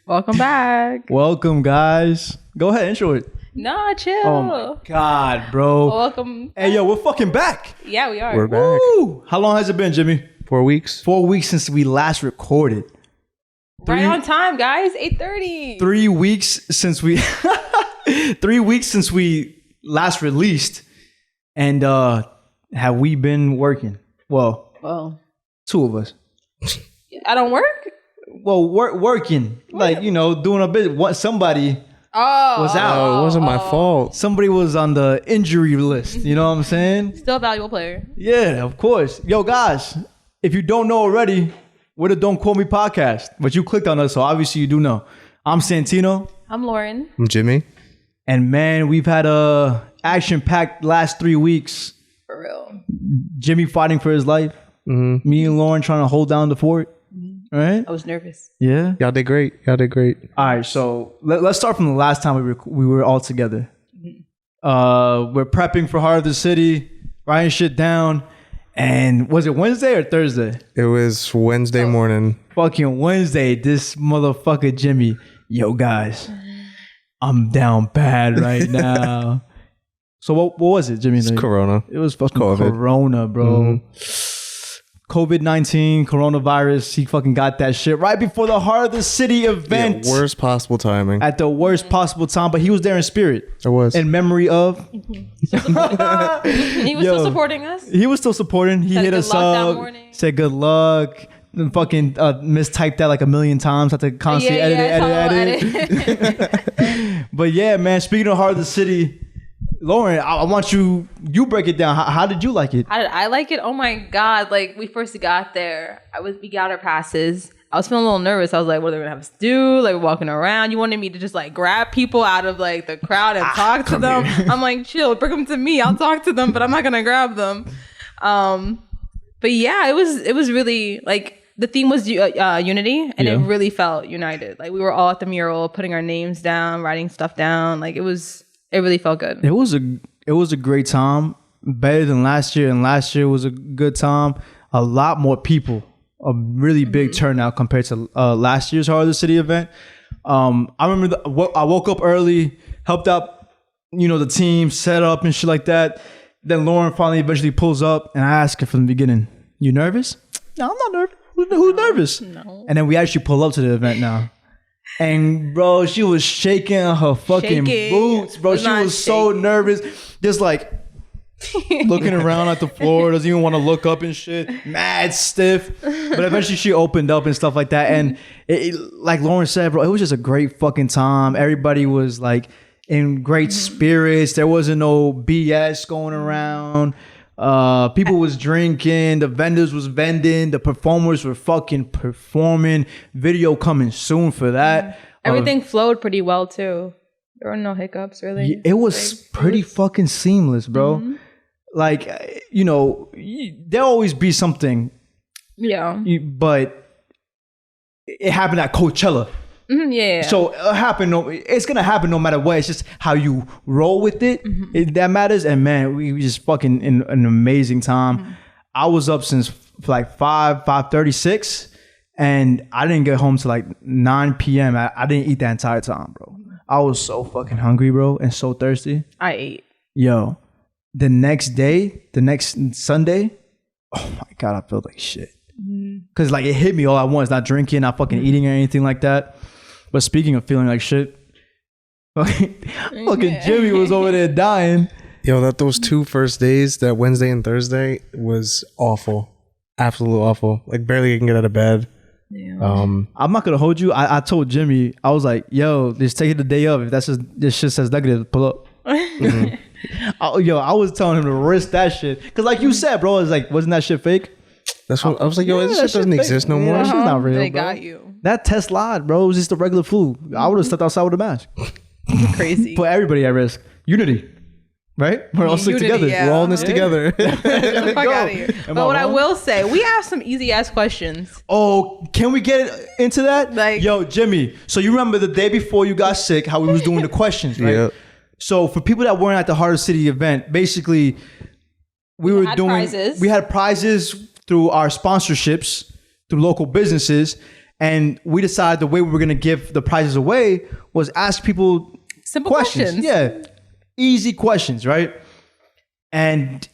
Welcome back. Welcome, guys. Go ahead, intro it. Nah, chill. Oh my God, bro. Welcome. Hey, yo, we're fucking back. Yeah, we are. We're back. Woo! How long has it been, Jimmy? 4 weeks. 4 weeks since we last recorded. Right on time, guys. 8:30. 3 weeks since we 3 weeks since we last released. And have we been working? Well, two of us. I don't work? Well, working. Like, you know, doing a bit. What somebody was out. Oh, it wasn't my fault. Somebody was on the injury list. You know what I'm saying? Still a valuable player. Yeah, of course. Yo, guys, if you don't know already, we're the Don't Quote Me podcast. But you clicked on us, so obviously you do know. I'm Santino. I'm Lauren. I'm Jimmy. And man, we've had a action-packed last 3 weeks. For real. Jimmy fighting for his life. Mm-hmm. Me and Lauren trying to hold down the fort. Right? I was nervous. Yeah. Y'all did great. All right, so let's start from the last time we were all together. We're prepping for Heart of the City, writing shit down. And was it Wednesday or Thursday? It was Wednesday morning. Fucking Wednesday, this motherfucker Jimmy. Yo, guys, I'm down bad right now. So what was it, Jimmy? It's Corona. It was fucking COVID. Corona, bro. Mm-hmm. COVID-19, coronavirus. He fucking got that shit right before the Heart of the City event. Yeah, worst possible timing. At the worst possible time, but he was there in spirit. It was. In memory of. He was still supporting us. He was still supporting. He Said hit good us luck that up. morning. Said good luck. Then fucking mistyped that like a million times. Had to constantly edit. But yeah, man, speaking of Heart of the City, Lauren, I want you break it down. How did you like it? I like it. Oh my God. Like we first got there. We got our passes. I was feeling a little nervous. I was like, what are they gonna have us do? Like walking around. You wanted me to just like grab people out of like the crowd and talk to them. I'm like, chill, bring them to me. I'll talk to them, but I'm not gonna grab them. But yeah, it was really like the theme was unity, and it really felt united. Like we were all at the mural, putting our names down, writing stuff down. Like it really felt good. It was a great time, better than last year, and last year was a good time. A lot more people, a really big turnout compared to last year's Heart of the City event. I remember I woke up early, helped out, the team set up and shit like that. Then Lauren finally eventually pulls up, and I asked her from the beginning, "You nervous?" "No, I'm not nervous." Who's nervous? No. And then we actually pull up to the event now. And bro, she was shaking her fucking boots, bro. She was so nervous, just like looking around at the floor, doesn't even want to look up and shit, mad stiff. But eventually she opened up and stuff like that. And it, like Lauren said, bro, it was just a great fucking time. Everybody was like in great spirits. There wasn't no BS going around. People was drinking, the vendors was vending, the performers were fucking performing. Video coming soon for that. Everything flowed pretty well too. There were no hiccups really. It was pretty fucking seamless, bro. Like, there'll always be something. Yeah. But it happened at Coachella. Yeah. So it's gonna happen no matter what. It's just how you roll with it. That matters. And man, we just fucking in an amazing time. I was up since like 5:36, and I didn't get home till like 9 p.m. I didn't eat that entire time, bro. I was so fucking hungry, bro, and so thirsty. I ate. Yo, the next Sunday, oh my God, I felt like shit. Cause like it hit me all at once. Not drinking, not fucking eating or anything like that. But speaking of feeling like shit, fucking Jimmy was over there dying. Yo, those 2 first days, that Wednesday and Thursday, was awful. Absolutely awful. Like barely can get out of bed. Yeah. I'm not gonna hold you. I told Jimmy, I was like, yo, just take it the day of. If this shit says negative, pull up. I was telling him to risk that shit. Cause like you said, bro, it's like, wasn't that shit fake? That's what I was like, yo, this shit doesn't exist no more. That shit's not real, They bro. got you. That test lied, bro. It was just a regular flu. I would have stepped outside with a mask. Crazy. Put everybody at risk. Unity. Right? We're all stick together. Yeah. We're all in This together. Get the fuck out of here. Am But I what I wrong? will say, we have some easy ass questions. Oh, can we get into that? Like- yo, Jimmy. So you remember the day before you got sick, how we was doing the questions, right? Yep. So for people that weren't at the Heart of the City event, basically we had prizes through our sponsorships, through local businesses. And we decided the way we were going to give the prizes away was ask people simple questions. Yeah. Easy questions, right? And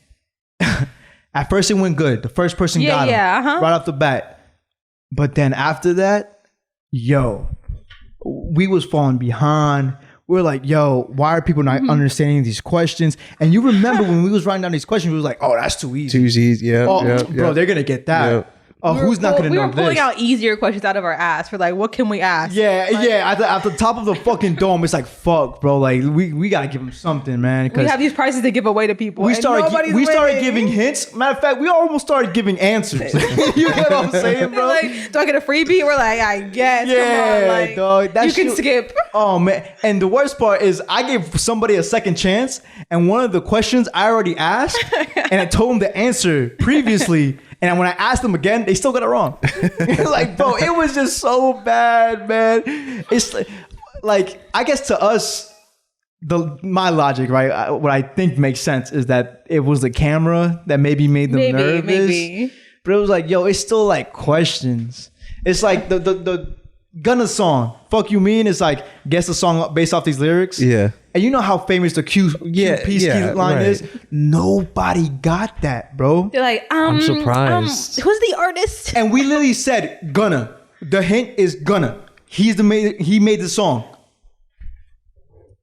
at first it went good. The first person got them right off the bat. But then after that, we was falling behind. We were like, why are people not understanding these questions? And you remember when we was writing down these questions, we was like, oh, that's too easy. Too easy, yeah. Bro, they're going to get that. Yeah. Oh, who's not going to know this? We were pulling out easier questions out of our ass for like, what can we ask? Yeah. At the top of the fucking dome, it's like, fuck, bro. Like, we got to give them something, man. We have these prizes to give away to people. We started giving hints. Matter of fact, we almost started giving answers. You know what I'm saying, bro? Like, do I get a freebie? We're like, I guess. Yeah, come on, like, dog. That you can skip. Oh, man. And the worst part is I gave somebody a second chance, and one of the questions I already asked, and I told them the answer previously. And when I asked them again, they still got it wrong. Like, bro, it was just so bad, man. It's like I guess to us, my logic, right? What I think makes sense is that it was the camera that maybe made them nervous. Maybe. But it was like, it's still like questions. It's like the Gunna song, "Fuck You Mean," is like guess the song based off these lyrics. Yeah. And you know how famous the Q line is? Nobody got that, bro. They're like, I'm surprised. Who's the artist? And we literally said Gunna. The hint is Gunna. He made the song.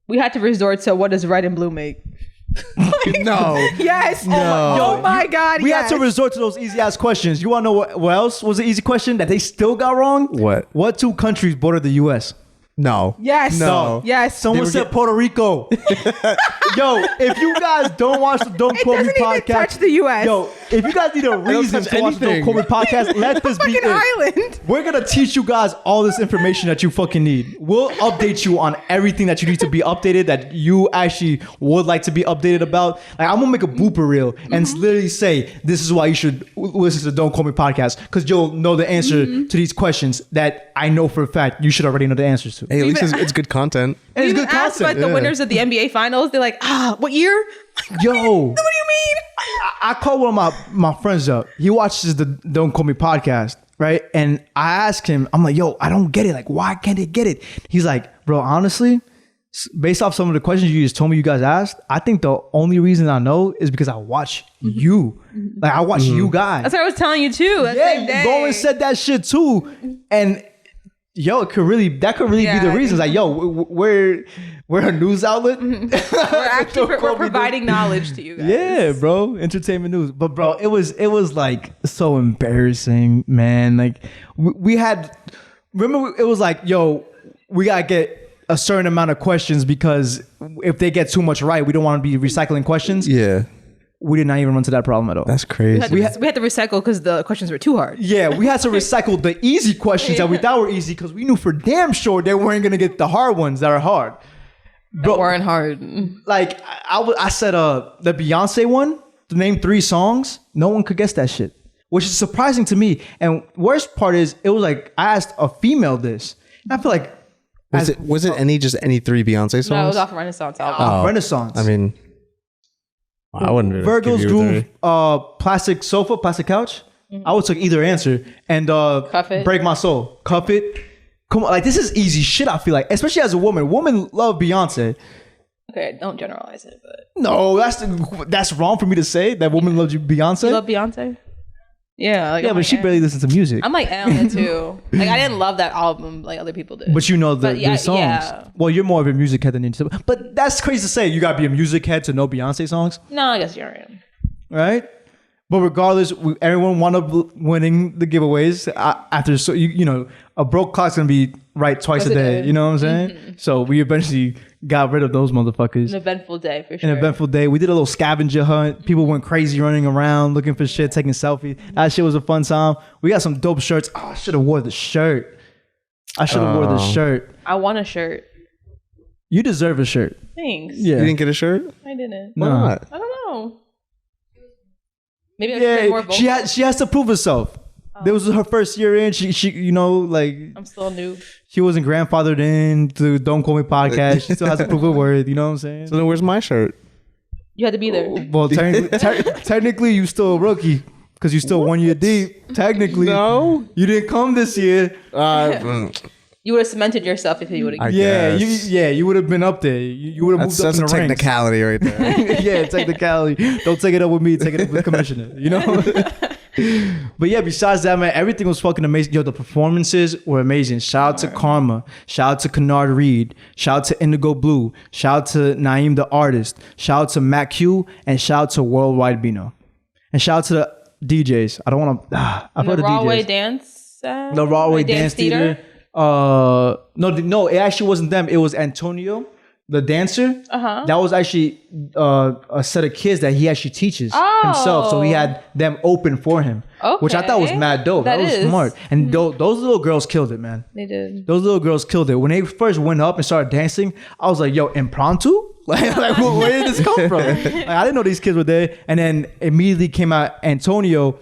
We had to resort to what does red and blue make? No. Yes. No. Oh my God. We had to resort to those easy ass questions. You want to know what else was an easy question that they still got wrong? What? What two countries border the U.S.? No. Yes. No. Yes. Someone said Puerto Rico. If you guys don't watch the Don't Quote Me podcast, touch the U.S. If you guys need a reason to watch the Don't Quote Me podcast, let this be it. Island. We're gonna teach you guys all this information that you fucking need. We'll update you on everything that you need to be updated, that you actually would like to be updated about. Like, I'm gonna make a blooper reel and literally say this is why you should listen to the Don't Quote Me podcast, because you'll know the answer to these questions that I know for a fact you should already know the answers to. Hey, at least it's good content. And it's We good even asked content. about the winners of the NBA finals. They're like, what year? Yo. What do you mean? I called one of my friends up. He watches the Don't Call Me podcast, right? And I asked him, I'm like, I don't get it. Like, why can't they get it? He's like, bro, honestly, based off some of the questions you just told me you guys asked, I think the only reason I know is because I watch you. Like, I watch you guys. That's what I was telling you too. Yeah, Golan said that shit too. And that could really be the reason. Like, we're a news outlet. We're providing knowledge to you guys. Yeah, bro, entertainment news. But bro, it was like so embarrassing, man. Like we had, remember it was like, we gotta get a certain amount of questions because if they get too much right, we don't want to be recycling questions. Yeah. We did not even run into that problem at all. That's crazy. We had to recycle because the questions were too hard. Yeah, we had to recycle the easy questions that we thought were easy because we knew for damn sure they weren't going to get the hard ones that are hard. That weren't hard. Like, I said the Beyonce one, to name 3 songs, no one could guess that shit, which is surprising to me. And worst part is, it was like, I asked a female this. And I feel like... Was it any 3 Beyonce songs? No, it was off Renaissance album. Renaissance. I mean... I wouldn't. Virgil's Groove, Plastic Sofa, Plastic Couch. I would take either answer. And Cuff It. Break My Soul. Cuff It. Come on, like, this is easy shit, I feel like. Especially as a woman. Women love Beyonce. Okay, don't generalize it, but... No, that's wrong for me to say, that women love Beyonce. You love Beyonce? Yeah. Like, but she barely listens to music. I'm like, on it too. Like, I didn't love that album like other people did. But you know the songs. Yeah. Well, you're more of a music head than you. But that's crazy to say. You gotta be a music head to know Beyonce songs. No, I guess you're right. Right? But regardless, everyone wound up winning the giveaways after. So a broke clock's gonna be right twice a day. You know what I'm saying? Mm-hmm. So we eventually got rid of those motherfuckers. An eventful day for sure. An eventful day. We did a little scavenger hunt. People went crazy running around looking for shit, taking selfies. That shit was a fun time. We got some dope shirts. Oh, I should have wore the shirt. I I want a shirt. You deserve a shirt. Thanks. Yeah. You didn't get a shirt? I didn't. Why not? I don't know. Maybe I should be more vocal. She has to prove herself. This was her first year in. She like I'm still new. She wasn't grandfathered in to Don't Call Me podcast. She still has to prove her worth. You know what I'm saying? So then where's my shirt? You had to be there. Well, technically you still a rookie because you still 1 year deep. Technically, No. you didn't come this year. You would have cemented yourself if you would have. You would have been up there. You would have moved up in the ranks. That's a technicality right there. Yeah, technicality. Don't take it up with me. Take it up with the commissioner. You know. But yeah, besides that, man, everything was fucking amazing. Yo, the performances were amazing. Shout out to Karma. Shout out to Kennard Reed. Shout out to Indigo Blue. Shout out to Naeem the artist. Shout out to Matt Q. And shout out to Worldwide Bino. And shout out to the DJs. I don't want to. I The the Rawway DJs. Dance. The Rawway Dance Theater. No, it actually wasn't them. It was Antonio, the dancer. That was actually a set of kids that he actually teaches himself. So he had them open for him, which I thought was mad dope. That was smart. And those little girls killed it, man. They did. Those little girls killed it. When they first went up and started dancing, I was like, yo, impromptu? Like where did this come from? Like, I didn't know these kids were there. And then immediately came out Antonio.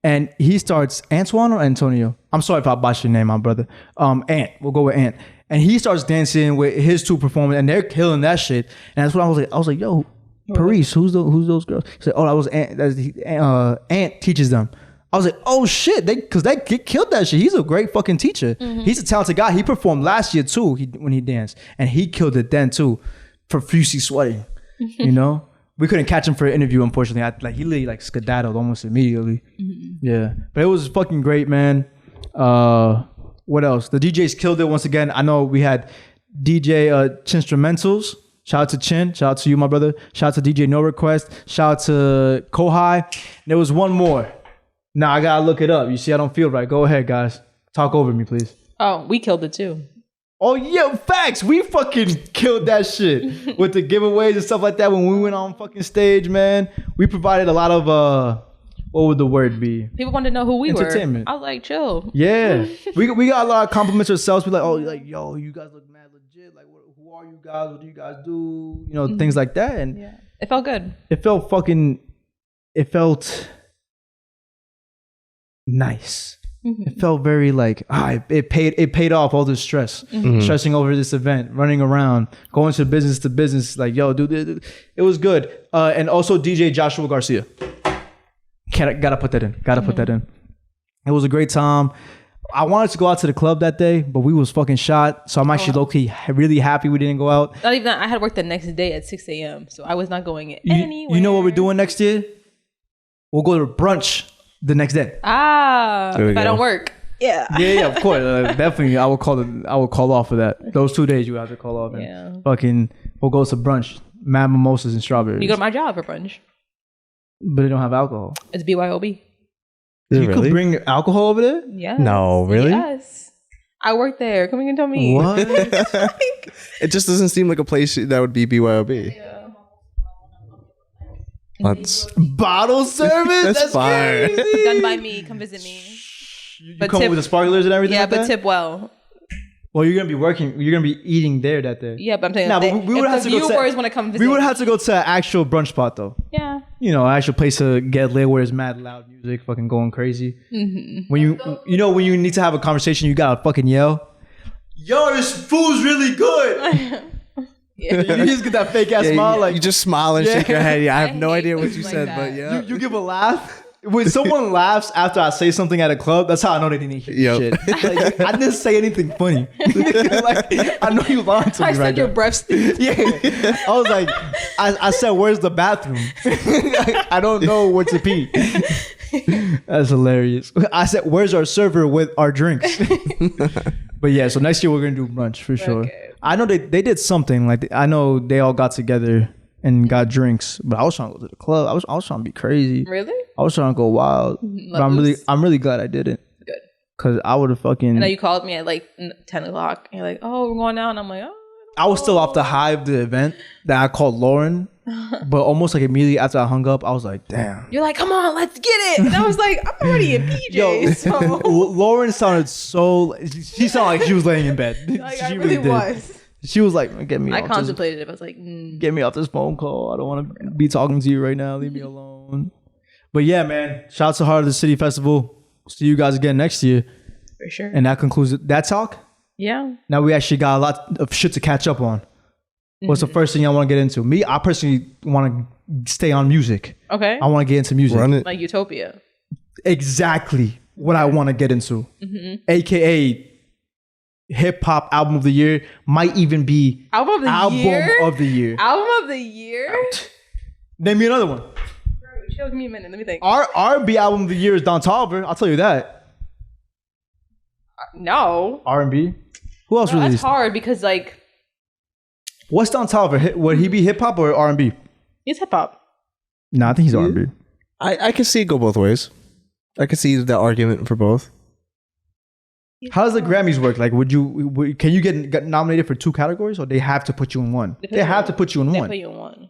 And he starts, Antoine or Antonio? I'm sorry if I botched your name, my brother. Ant. We'll go with Ant. And he starts dancing with his two performers, and they're killing that shit. And that's what I was like. I was like, yo, Paris, who's those girls? He said, oh, that was Ant. Ant teaches them. I was like, oh shit, because they killed that shit. He's a great fucking teacher. He's a talented guy. He performed last year too. When he danced, and he killed it then too, profusely sweating. You know. We couldn't catch him for an interview, unfortunately. He literally skedaddled almost immediately. Yeah, but it was fucking great, man. What else? The DJs killed it once again. I know we had DJ Chinstrumentals. Shout out to Chin. Shout out to you, my brother. Shout out to DJ No Request. Shout out to Kohai. There was one more. Now I gotta look it up. You see, I don't feel right. Go ahead, guys. Talk over me, please. Oh, we killed it too. Oh yeah, facts. We fucking killed that shit with the giveaways and stuff like that when we went on fucking stage, man. We provided a lot of what would the word be? People wanted to know who we were. Entertainment. I was like, chill. Yeah, we got a lot of compliments ourselves. We yo, you guys look mad legit. Like, who are you guys? What do you guys do? You know, things like that. And yeah, it felt good. It felt nice. It felt very it paid off all the stress, stressing over this event, running around, going to business. Like, yo, dude, it was good. And also DJ Joshua Garcia. Gotta put that in. It was a great time. I wanted to go out to the club that day, but we was fucking shot. So I'm actually low-key really happy we didn't go out. Not even that. I had work the next day at 6 a.m. So I was not going anywhere. You know what we're doing next year? We'll go to brunch the next day. If I don't work. Yeah, of course. Definitely, I will call off for that. Those 2 days you have to call off. And fucking, we'll go to brunch. Mad mimosas and strawberries. You go to my job for brunch. But they don't have alcohol. It's BYOB. You could bring alcohol over there? Yeah. No, really? Yes. I work there. Come and tell me. What? It just doesn't seem like a place that would be BYOB. Yeah. Let's bottle service? That's fine. crazy. Done by me. Come visit me. You come up with the sparklers and everything? Yeah, like but that? tip well. Well, you're gonna be working. You're gonna be eating there that day. Yeah, but I'm saying, Nah, but we would have to go to. Viewers want to come visit. We would have to go to an actual brunch spot though. Yeah. You know, an actual place to get lit where it's mad loud music, fucking going crazy. When when you need to have a conversation, you gotta fucking yell. Yo, this food's really good. You just get that fake ass smile, you just smile and shake your head. Yeah, I have no idea what you like said, that. but yeah. You give a laugh. When someone laughs after I say something at a club, that's how I know they didn't hear shit. Like, I didn't say anything funny. I know you lying to me I right said now. your breath stinks. Yeah, I was like, I said, "Where's the bathroom?" I don't know where to pee. That's hilarious. I said, "Where's our server with our drinks?" But yeah, so next year we're gonna do brunch for sure. Okay. I know they did something like I know they all got together and got drinks, but I was trying to go to the club. I was trying to be crazy. Really? I was trying to go wild, but I'm really glad I didn't. Good. Cause I would have fucking. And then you called me at 10 o'clock. And you're like, "Oh, we're going out," and I'm like, "Oh." I was still off the high of the event that I called Lauren, but almost immediately after I hung up, I was like, "Damn." You're like, "Come on, let's get it," and I was like, "I'm already in PJs." So. Lauren sounded so. She sounded like she was laying in bed. Like, she I really was. She was like, "Get me." I contemplated it. I was like, "Get me off this phone call. I don't want to be talking to you right now. Leave me alone." But yeah, man. Shout out to Heart of the City Festival. See you guys again next year. For sure. And that concludes that talk. Yeah. Now we actually got a lot of shit to catch up on. What's the first thing y'all want to get into? Me, I personally want to stay on music. Okay. I want to get into music. Run it. Like Utopia. Exactly. what I want to get into, aka hip hop album of the year, might even be album of the year. Album of the year. Name me another one. Bro, chill, give me a minute. Let me think. R&B album of the year is Don Toliver. I'll tell you that. No. R&B. Who else released? That's hard because like. What's Don Toliver? Would he be hip hop or R&B? He's hip hop. No, I think he's R&B. I can see it go both ways. I can see the argument for both. How does the Grammys work? Like, can you get nominated for 2 categories, or they have to put you in one? They have to put you in one. They put you in one.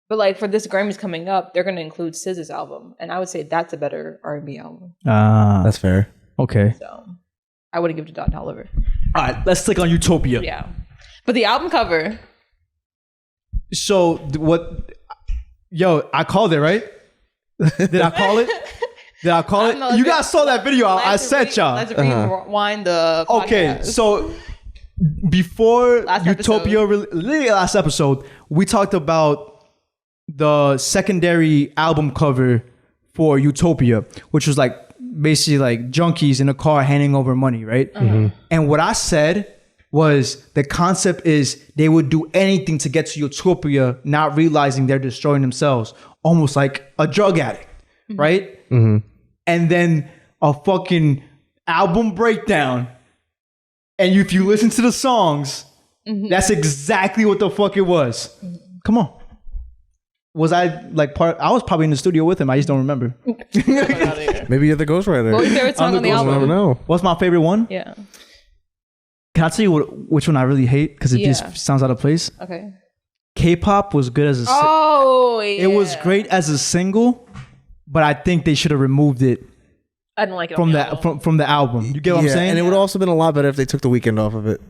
But like for this Grammys coming up, they're going to include SZA's album, and I would say that's a better R&B album. That's fair. Okay. So I wouldn't give it to Don Toliver. All right, let's click on Utopia. Yeah, but the album cover. So what? Yo, I called it, right? Did I call it? Did I call it? Know, you guys saw that video I sent y'all. Let's rewind the podcast. Okay, so before Utopia, last episode, we talked about the secondary album cover for Utopia, which was like basically like junkies in a car handing over money, right? And what I said was the concept is they would do anything to get to Utopia, not realizing they're destroying themselves, almost like a drug addict, right? And then a fucking album breakdown. And if you listen to the songs, that's exactly what the fuck it was. Come on. Was I like I was probably in the studio with him. I just don't remember. Maybe you're the ghostwriter. What was your favorite song on the album? I don't know. What's my favorite one? Yeah. Can I tell you which one I really hate? Because it just sounds out of place. Okay. K-pop was good as a it was great as a single, but I think they should have removed it. I didn't like it from the album. You get what I'm saying? And it would also been a lot better if they took the weekend off of it.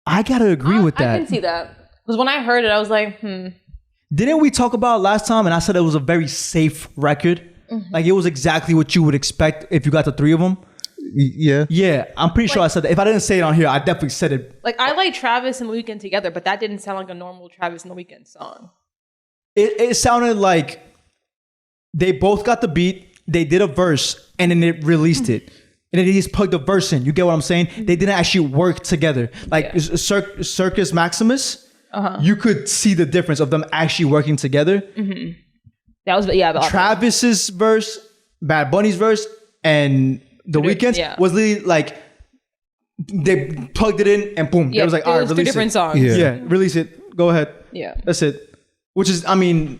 I gotta agree with that. I can see that. Because when I heard it, I was like, Didn't we talk about it last time? And I said it was a very safe record. Like it was exactly what you would expect if you got the 3 of them. Yeah, I'm pretty sure I said that. If I didn't say it on here, I definitely said it. Like I like Travis and The Weeknd together, but that didn't sound like a normal Travis and The Weeknd song. It sounded like they both got the beat, they did a verse, and then they released it. And then they just plugged the verse in. You get what I'm saying? They didn't actually work together. Like Circus Maximus, you could see the difference of them actually working together. That was Travis's verse, Bad Bunny's verse, and The Weeknd's was literally like they plugged it in and boom. It was like, all right, release 2 different songs. Yeah, release it. Go ahead. Yeah. That's it. Which is, I mean,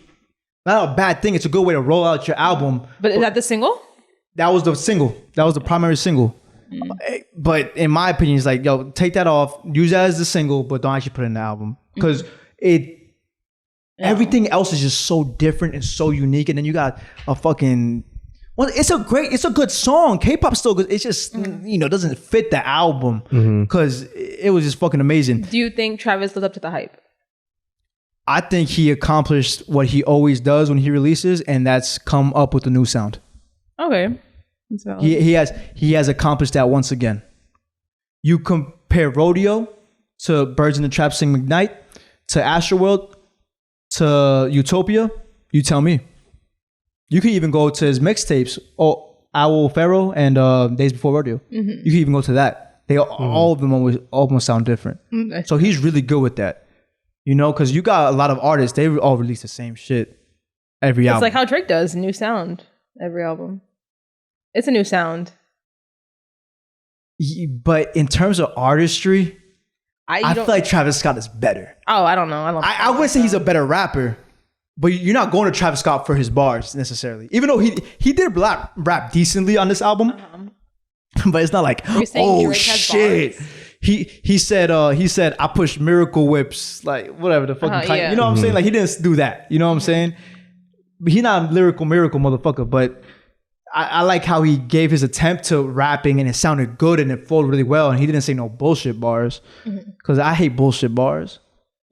not a bad thing. It's a good way to roll out your album. But is that the single? That was the single. That was the primary single. But in my opinion, it's like, yo, take that off. Use that as the single, but don't actually put it in the album. Because everything else is just so different and so unique. And then you got a fucking... Well, it's a good song. K-pop's still good. It's just, doesn't fit the album. Because it was just fucking amazing. Do you think Travis lived up to the hype? I think he accomplished what he always does when he releases, and that's come up with a new sound. Okay. He has accomplished that once again. You compare Rodeo to Birds in the Trap Sing McKnight to Astroworld to Utopia, you tell me. You could even go to his mixtapes, Owl Pharaoh and Days Before Rodeo. You could even go to that. All of them almost sound different. So he's really good with that. Because you got a lot of artists, they all release the same shit every album. It's like how Drake does, new sound every album. It's a new sound. But in terms of artistry, I feel like Travis Scott is better. Oh, I don't know. I wouldn't say he's a better rapper, but you're not going to Travis Scott for his bars necessarily. Even though he did rap decently on this album, but it's not like, oh shit. He said I push miracle whips, like whatever the fucking kind. You know what I'm saying? Like he didn't do that. You know what I'm saying? But he's not a lyrical miracle motherfucker, but I like how he gave his attempt to rapping and it sounded good and it flowed really well and he didn't say no bullshit bars. Because I hate bullshit bars.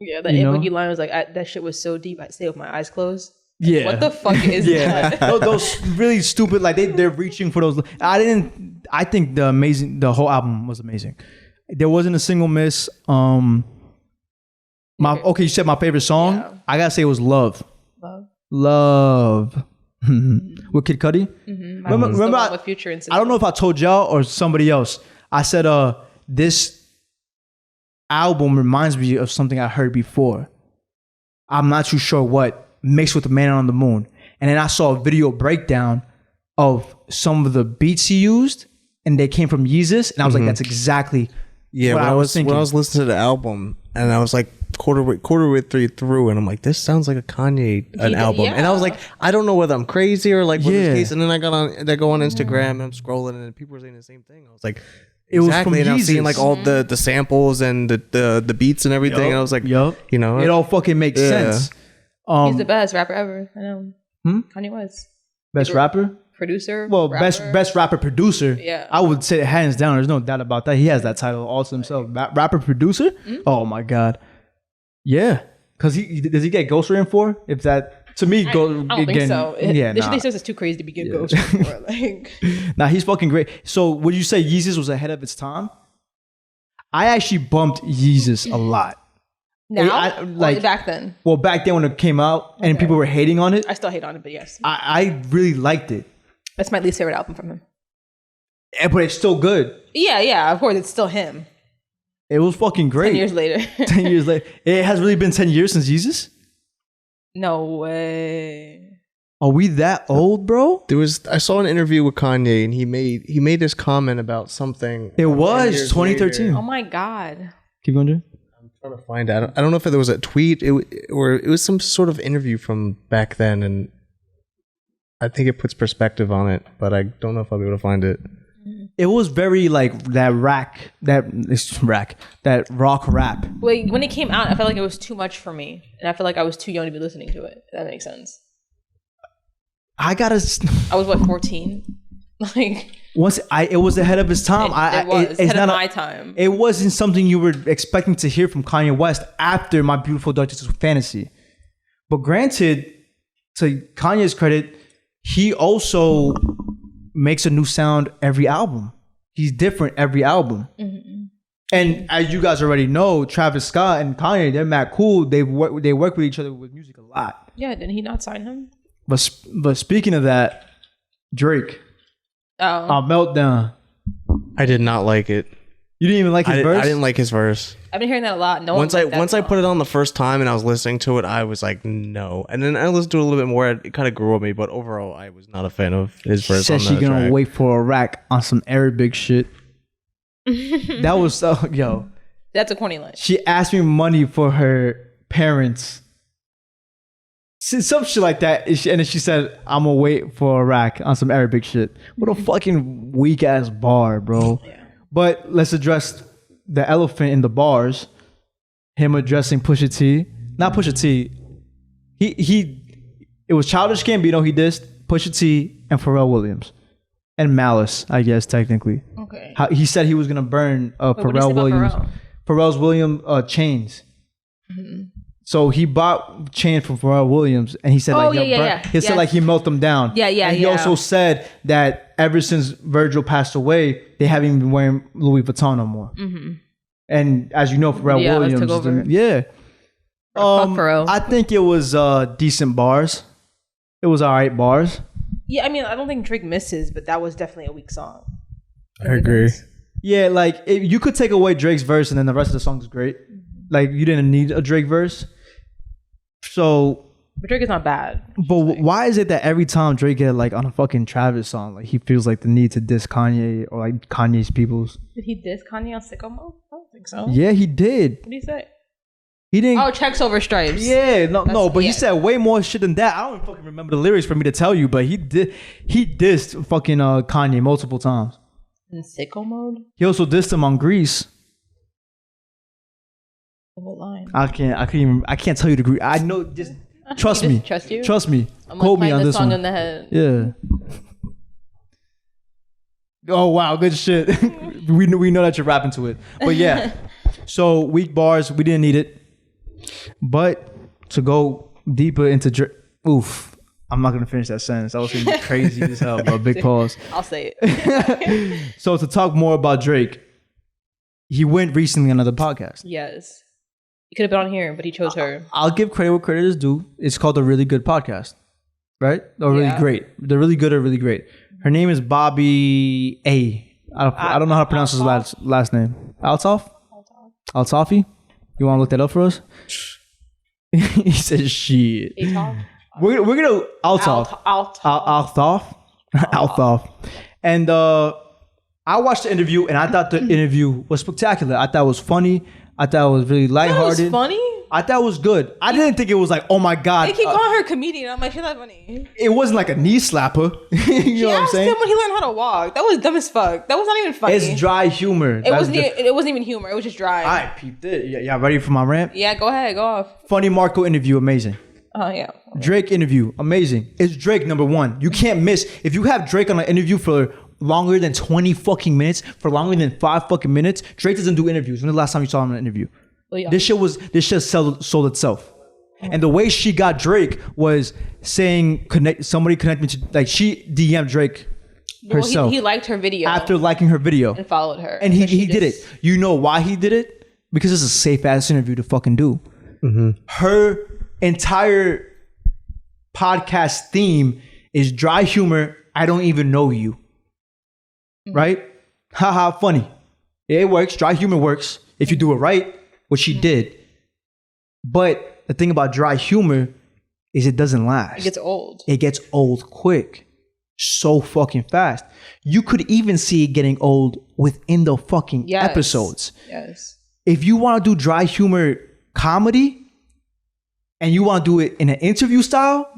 Yeah, the Boogie line was like, that shit was so deep, I'd stay with my eyes closed. Yeah. What the fuck is that? those really stupid, like they're reaching for those. I think the whole album was amazing. There wasn't a single miss. Okay, you said my favorite song? Yeah. I gotta say it was Love. Love. With Kid Cudi? Remember with Future and I don't know if I told y'all or somebody else. I said, this album reminds me of something I heard before. I'm not too sure what, mixed with the Man on the Moon. And then I saw a video breakdown of some of the beats he used, and they came from Yeezus, and I was like, that's exactly what I was thinking. When I was listening to the album, and I was like quarter way through, and I'm like, this sounds like a Kanye album. Yeah. And I was like, I don't know whether I'm crazy or like what this case. And then I go on Instagram and I'm scrolling, and people were saying the same thing. I was like, it was from and I was Yeezus. seeing like all the samples and the beats and everything. And I was like, you know, it all fucking makes sense. He's the best rapper ever. I know. Kanye West. Best rapper? Producer? Well, rapper. best rapper producer. Yeah. I would say hands down. There's no doubt about that. He has that title all to himself. Rapper producer? Oh my God. Yeah. Because does he get ghostwritten for? If that, to me, I don't think so. Yeah, this shit says it's too crazy to be getting ghostwritten for. Like, nah, he's fucking great. So would you say Yeezus was ahead of its time? I actually bumped Yeezus a lot. now? Like back then? Well, back then when it came out and people were hating on it. I still hate on it, but yes. I really liked it. That's my least favorite album from him. But it's still good. Yeah, of course, it's still him. It was fucking great. 10 years later. 10 years later. It has really been 10 years since Yeezus? No way. Are we that old, bro? I saw an interview with Kanye, and he made this comment about something. It was 2013. Oh my God. Keep going, Jay. I'm trying to find out. I don't know if there was a tweet or it was some sort of interview from back then, and I think it puts perspective on it, but I don't know if I'll be able to find it. It was very like that rock rap. Wait, when it came out, I felt like it was too much for me, and I feel like I was too young to be listening to it. If that makes sense. I was what, 14? Like it was ahead of its time. It's ahead of my time. It wasn't something you were expecting to hear from Kanye West after My Beautiful Dark Twisted Fantasy. But granted, to Kanye's credit, he also makes a new sound every album. He's different every album. Mm-hmm. And as you guys already know, Travis Scott and Kanye, they're mad cool. They work with each other with music a lot. Yeah, didn't he not sign him? But speaking of that, Drake. Meltdown. I did not like it. You didn't even like his verse? I didn't like his verse. I've been hearing that a lot. Once I put it on the first time and I was listening to it, I was like, no. And then I listened to it a little bit more. It kind of grew on me, but overall, I was not a fan of his verse. Said she gonna wait for a rack on some Arabic shit. That was yo. That's a corny line. She asked me money for her parents. Some shit like that, and then she said, "I'm gonna wait for a rack on some Arabic shit." What a fucking weak ass bar, bro. Yeah. But let's address the elephant in the bars. Him addressing Pusha T, not Pusha T. It was Childish Gambino. He dissed Pusha T and Pharrell Williams, and Malice, I guess technically. Okay. He said he was gonna burn Pharrell Williams, Pharrell's chains. Mm-hmm. So he bought chains from Pharrell Williams, and he said he said like he melted them down. Yeah. And he also said that ever since Virgil passed away, they haven't even been wearing Louis Vuitton no more. Mm-hmm. And as you know, Pharrell Williams, took over. Fuck Pharrell. I think it was decent bars. It was alright bars. Yeah, I mean, I don't think Drake misses, but that was definitely a weak song. I agree. Yeah, like you could take away Drake's verse, and then the rest of the song is great. Like you didn't need a Drake verse. So, but Drake is not bad. But why is it that every time Drake get like on a fucking Travis song, like he feels like the need to diss Kanye or like Kanye's peoples? Did he diss Kanye on Sicko Mode? I don't think so. Yeah, he did. What did he say? He didn't. Oh, checks over stripes. Yeah, but he said way more shit than that. I don't even fucking remember the lyrics for me to tell you, but he dissed fucking Kanye multiple times. In Sicko Mode? He also dissed him on Grease. What line? I can't tell you the Grease. I know. Just trust me. Trust you. Trust me. I'm Quote me on this song one. In the head. Yeah. Oh wow, good shit. we know that you're rapping to it, but yeah. So weak bars, we didn't need it. But to go deeper into I'm not gonna finish that sentence. That was gonna be crazy as hell. But big pause. I'll say it. So to talk more about Drake, he went recently on another podcast. Yes. He could have been on here, but he chose her. I'll give credit where credit is due. It's called a really good podcast, right? Or really great. They're really good or really great. Her name is Bobby A. I don't know how to pronounce his last name. Altaf? Altafi? You want to look that up for us? He says shit. We're gonna Altaf. And I watched the interview and I thought the interview was spectacular. I thought it was funny. I thought it was really lighthearted. It was funny? I thought it was good. I didn't think it was like, oh my God. They keep calling her a comedian. I'm like, she's not funny. It wasn't like a knee slapper. You know what I'm saying? Him when he learned how to walk. That was dumb as fuck. That was not even funny. It's dry humor. It wasn't even humor. It was just dry. I peeped it. Yeah, ready for my rant? Yeah, go ahead. Go off. Funny Marco interview, amazing. Oh, yeah. Drake interview, amazing. It's Drake, number one. You can't miss. If you have Drake on an interview for longer than 20 fucking minutes, for longer than 5 fucking minutes, Drake doesn't do interviews. When was the last time you saw him in an interview? Well, yeah. This shit sold itself. And the way she got Drake was saying, somebody connect me to, like, she DM'd Drake herself. Well, he liked her video. After liking her video. And followed her. And he did it. You know why he did it? Because it's a safe ass interview to fucking do. Mm-hmm. Her entire podcast theme is dry humor. I don't even know you. Mm-hmm. Right? Haha, funny. Yeah, it works. Dry humor works if you do it right, which she did. But the thing about dry humor is it doesn't last. It gets old. It gets old quick. So fucking fast. You could even see it getting old within the fucking episodes. Yes. If you want to do dry humor comedy and you want to do it in an interview style,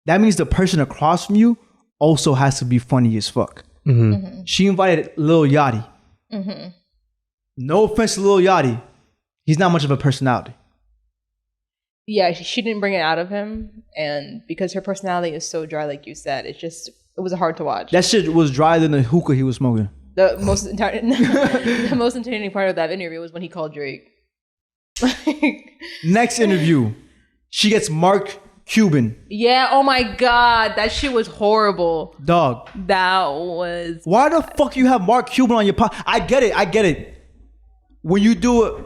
that means the person across from you also has to be funny as fuck. Mm-hmm. Mm-hmm. She invited Lil Yachty. Mm-hmm. No offense to Lil Yachty. He's not much of a personality. Yeah, she didn't bring it out of him. And because her personality is so dry, like you said, it was hard to watch. That shit was drier than the hookah he was smoking. The most entertaining part of that interview was when he called Drake. Next interview, she gets Mark Cuban. Yeah, oh my God. That shit was horrible. Dog. That was... Why the fuck you have Mark Cuban on your pod? I get it. When you do it...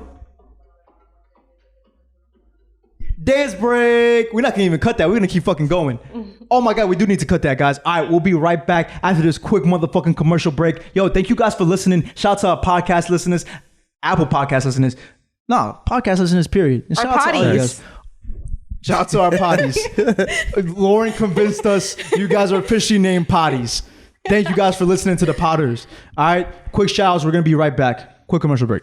Dance break. We're not gonna even cut that. We're gonna keep fucking going. Oh my God, we do need to cut that, guys. All right, we'll be right back after this quick motherfucking commercial break. Yo, thank you guys for listening. Shout out to our podcast listeners, Apple podcast listeners. No, podcast listeners, period. And our potties. Shout out to our potties. Lauren convinced us you guys are officially named potties. Thank you guys for listening to the Potters. All right, quick shout outs. We're gonna be right back. Quick commercial break.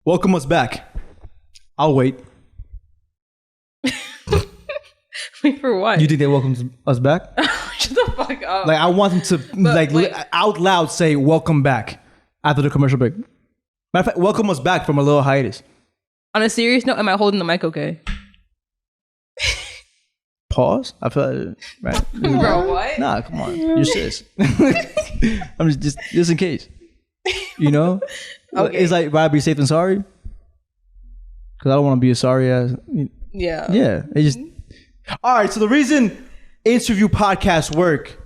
Welcome us back. I'll wait. Wait for what? You think they welcome us back? Shut the fuck up. Like, I want them to out loud say welcome back after the commercial break. Matter of fact, welcome us back from a little hiatus. On a serious note, am I holding the mic okay? Pause? I feel like, right? Bro, what? Nah, come on. Your sis. I'm just in case. You know? Okay. It's like, rather be safe than sorry. Because I don't want to be a sorry ass. Yeah. Yeah. It just. All right. So the reason interview podcasts work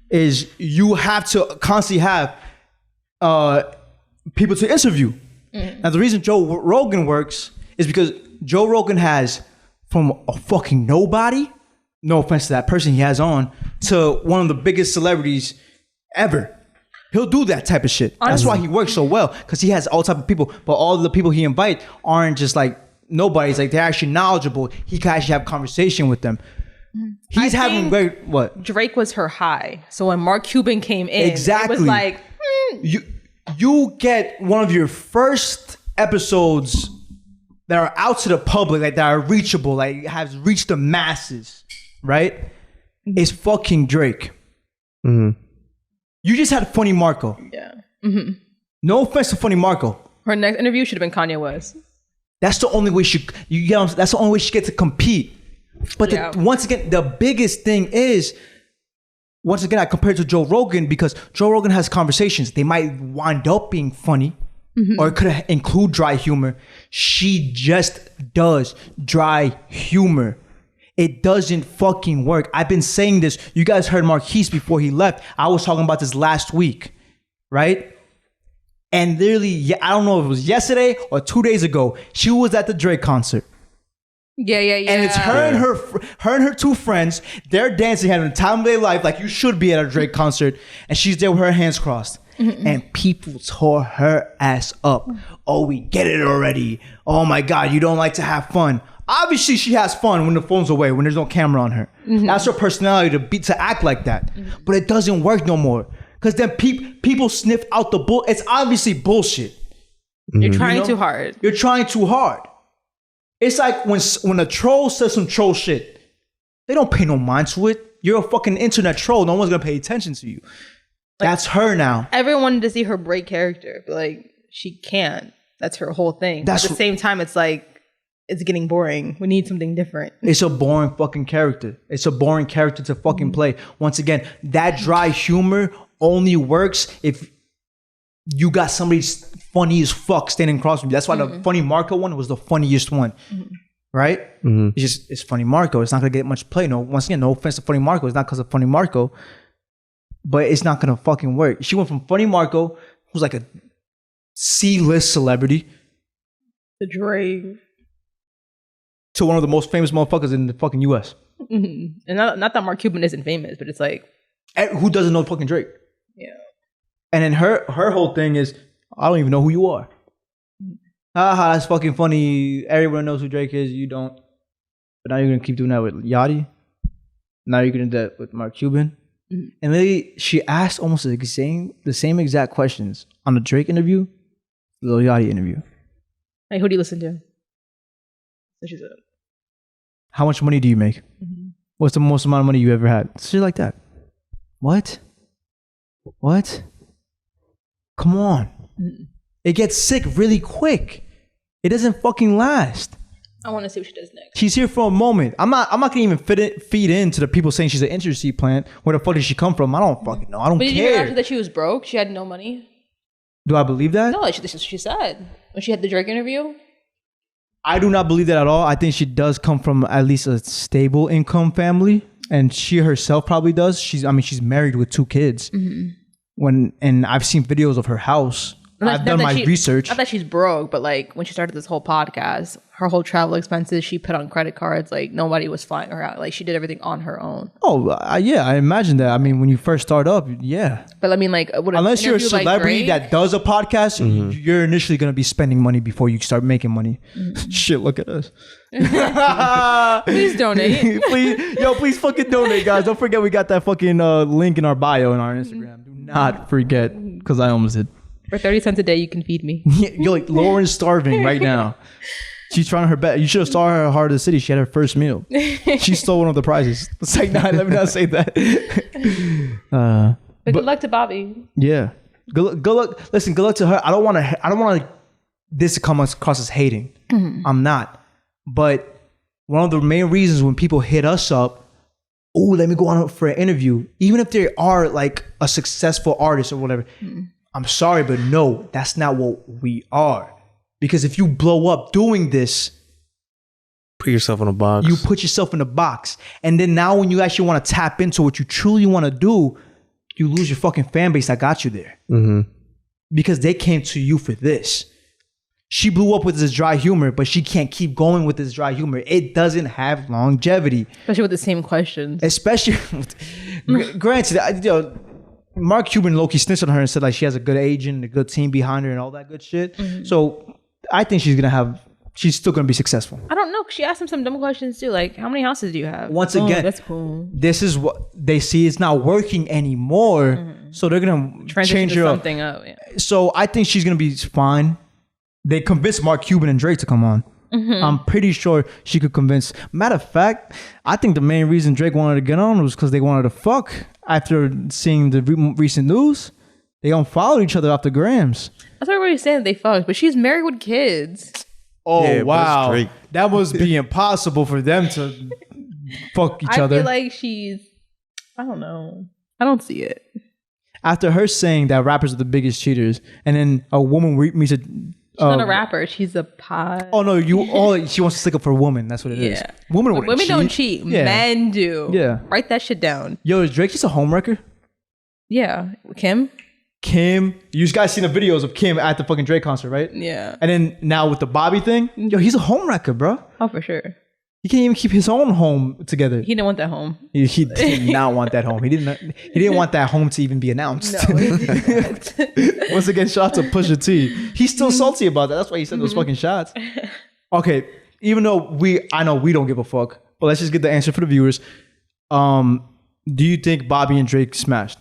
is you have to constantly have people to interview. Mm-hmm. Now the reason Joe Rogan works is because Joe Rogan has from a fucking nobody, no offense to that person he has on, to one of the biggest celebrities ever. He'll do that type of shit. Honestly. That's why he works so well, because he has all type of people. But all the people he invite aren't just like nobodies. Like, they're actually knowledgeable. He can actually have conversation with them. He's having great what? Drake was her high. So when Mark Cuban came in, exactly. It was like you get one of your first episodes that are out to the public, like that are reachable, like has reached the masses, right? It's fucking Drake. Mm-hmm. You just had Funny Marco. Yeah. Mm-hmm. No offense to Funny Marco. Her next interview should have been Kanye West. That's the only way that's the only way she gets to compete. But once again, the biggest thing is, once again, I compare it to Joe Rogan because Joe Rogan has conversations. They might wind up being funny or it could include dry humor. She just does dry humor. It doesn't fucking work. I've been saying this. You guys heard Marquise before he left. I was talking about this last week, right? And literally, I don't know if it was yesterday or 2 days ago, she was at the Drake concert. Yeah. And it's her and her two friends. They're dancing, having the time of their life, like you should be at a Drake concert. And she's there with her hands crossed. And people tore her ass up. Oh, we get it already. Oh my God, you don't like to have fun. Obviously, she has fun when the phone's away, when there's no camera on her. That's her personality to act like that. But it doesn't work no more. Because then people sniff out the bull. It's obviously bullshit. You're trying too hard. You're trying too hard. It's like when a troll says some troll shit, they don't pay no mind to it. You're a fucking internet troll. No one's going to pay attention to you. That's her now. Everyone wanted to see her break character, but like she can't. That's her whole thing. At the same time, it's like it's getting boring. We need something different. It's a boring fucking character. It's a boring character to fucking play. Once again, that dry humor only works if you got somebody funny as fuck standing across from you. That's why the Funny Marco one was the funniest one. Right? It's Funny Marco. It's not gonna get much play. No, once again, no offense to Funny Marco. It's not because of Funny Marco. But it's not gonna fucking work. She went from Funny Marco, who's like a C-list celebrity, the Drake, to one of the most famous motherfuckers in the fucking US. And not that Mark Cuban isn't famous, but it's like, who doesn't know fucking Drake? Yeah. And then her whole thing is, I don't even know who you are. Haha, that's fucking funny. Everyone knows who Drake is. You don't. But now you're gonna keep doing that with Yachty. Now you're gonna do that with Mark Cuban. And then she asked almost the same exact questions on the Drake interview, the Lil Yachty interview. Hey, who do you listen to? So she said, how much money do you make? What's the most amount of money you ever had? Shit like that. What? Come on. It gets sick really quick. It doesn't fucking last. I want to see what she does next. She's here for a moment. I'm not gonna even feed into the people saying she's an industry plant. Where the fuck did she come from? I don't fucking know. I don't care. But did you hear after that she was broke? She had no money? Do I believe that? No, this is what she said when she had the Drake interview. I do not believe that at all. I think she does come from at least a stable income family. And she herself probably does. She's married with 2 kids. And I've seen videos of her house. I've done my research. Not that she's broke, but like when she started this whole podcast, her whole travel expenses she put on credit cards. Like nobody was flying her out. Like she did everything on her own. Oh yeah, I imagine that. I mean, when you first start up, yeah. But I mean, like unless you're a celebrity that does a podcast, you're initially gonna be spending money before you start making money. Shit, look at us. Please donate. Please fucking donate, guys. Don't forget we got that fucking link in our bio in our Instagram. Do not forget, because I almost did. For 30 cents a day, you can feed me. You're like, Lauren's starving right now. She's trying her best. You should have saw her at Heart of the City. She had her first meal. She stole one of the prizes. It's like, nah, let me not say that. But good luck to Bobby. Yeah. Good luck. Listen, good luck to her. I don't want this to come across as hating. I'm not. But one of the main reasons when people hit us up, oh, let me go on for an interview, even if they are like a successful artist or whatever. I'm sorry, but no, that's not what we are. Because if you blow up doing this, put yourself in a box. You put yourself in a box. And then now when you actually want to tap into what you truly want to do, you lose your fucking fan base that got you there. Because they came to you for this. She blew up with this dry humor, but she can't keep going with this dry humor. It doesn't have longevity. Especially with the same questions. Especially, granted, Mark Cuban low-key snitched on her and said like she has a good agent, a good team behind her and all that good shit. So I think she's still gonna be successful. I don't know. She asked him some dumb questions too. Like, how many houses do you have? Once again, that's cool. This is what they see it's not working anymore. So they're gonna change her something up. Yeah. So I think she's gonna be fine. They convinced Mark Cuban and Drake to come on. I'm pretty sure she could convince. Matter of fact, I think the main reason Drake wanted to get on was because they wanted to fuck after seeing the recent news. They unfollowed each other off the grams. That's what everybody's saying. They fucked, but she's married with kids. Oh, Yeah, wow. That must be impossible for them to fuck each other. I feel like I don't know. I don't see it. After her saying that rappers are the biggest cheaters, and then a woman meets a... She's not a rapper. She's a pod. Oh, no. She wants to stick up for a woman. That's what it is. Women don't cheat. Yeah. Men do. Yeah. Write that shit down. Yo, is Drake just a homewrecker? Yeah. Kim? You guys seen the videos of Kim at the fucking Drake concert, right? Yeah. And then now with the Bobby thing, yo, he's a homewrecker, bro. Oh, for sure. He can't even keep his own home together. He didn't want that home. He did not want that home. He didn't want that home to even be announced. No, he didn't. Once again, shout out to Pusha T. He's still salty about that. That's why he said those fucking shots. Okay, even though I know we don't give a fuck, but let's just get the answer for the viewers. Do you think Bobby and Drake smashed?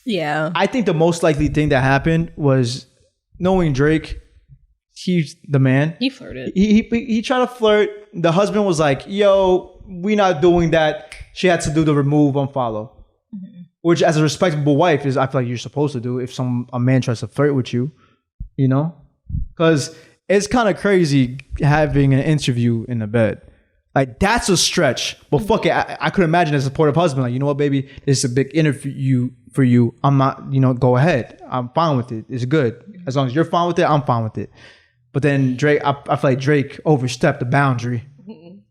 Yeah. I think the most likely thing that happened was knowing Drake. He's the man. He flirted. He tried to flirt. The husband was like, yo, we not doing that. She had to do the remove, unfollow. Mm-hmm. Which as a respectable wife is I feel like you're supposed to do if a man tries to flirt with you. You know? Because it's kind of crazy having an interview in the bed. Like that's a stretch. But fuck it. I could imagine a supportive husband. Like, you know what, baby? This is a big interview for you. I'm not, go ahead. I'm fine with it. It's good. As long as you're fine with it, I'm fine with it. But then Drake, I feel like Drake overstepped the boundary,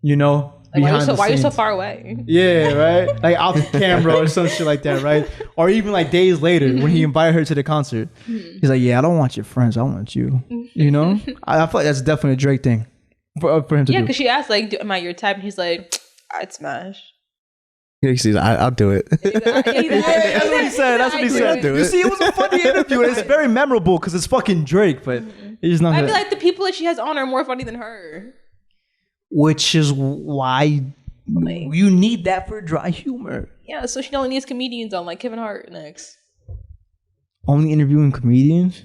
Like, why are you so far away? Yeah, right? Like off camera or some shit like that, right? Or even like days later when he invited her to the concert. He's like, yeah, I don't want your friends. I want you. You know? I feel like that's definitely a Drake thing for him to do. Yeah, because she asked, like, am I your type? And he's like, I'd smash. Yeah, he says, I'll do it. That's what he said. That's what he said. You see, it was a funny interview. It's very memorable because it's fucking Drake, but he's not. I feel like the people that she has on are more funny than her. Which is why you need that for dry humor. Yeah, so she only needs comedians on, like Kevin Hart next. Only interviewing comedians?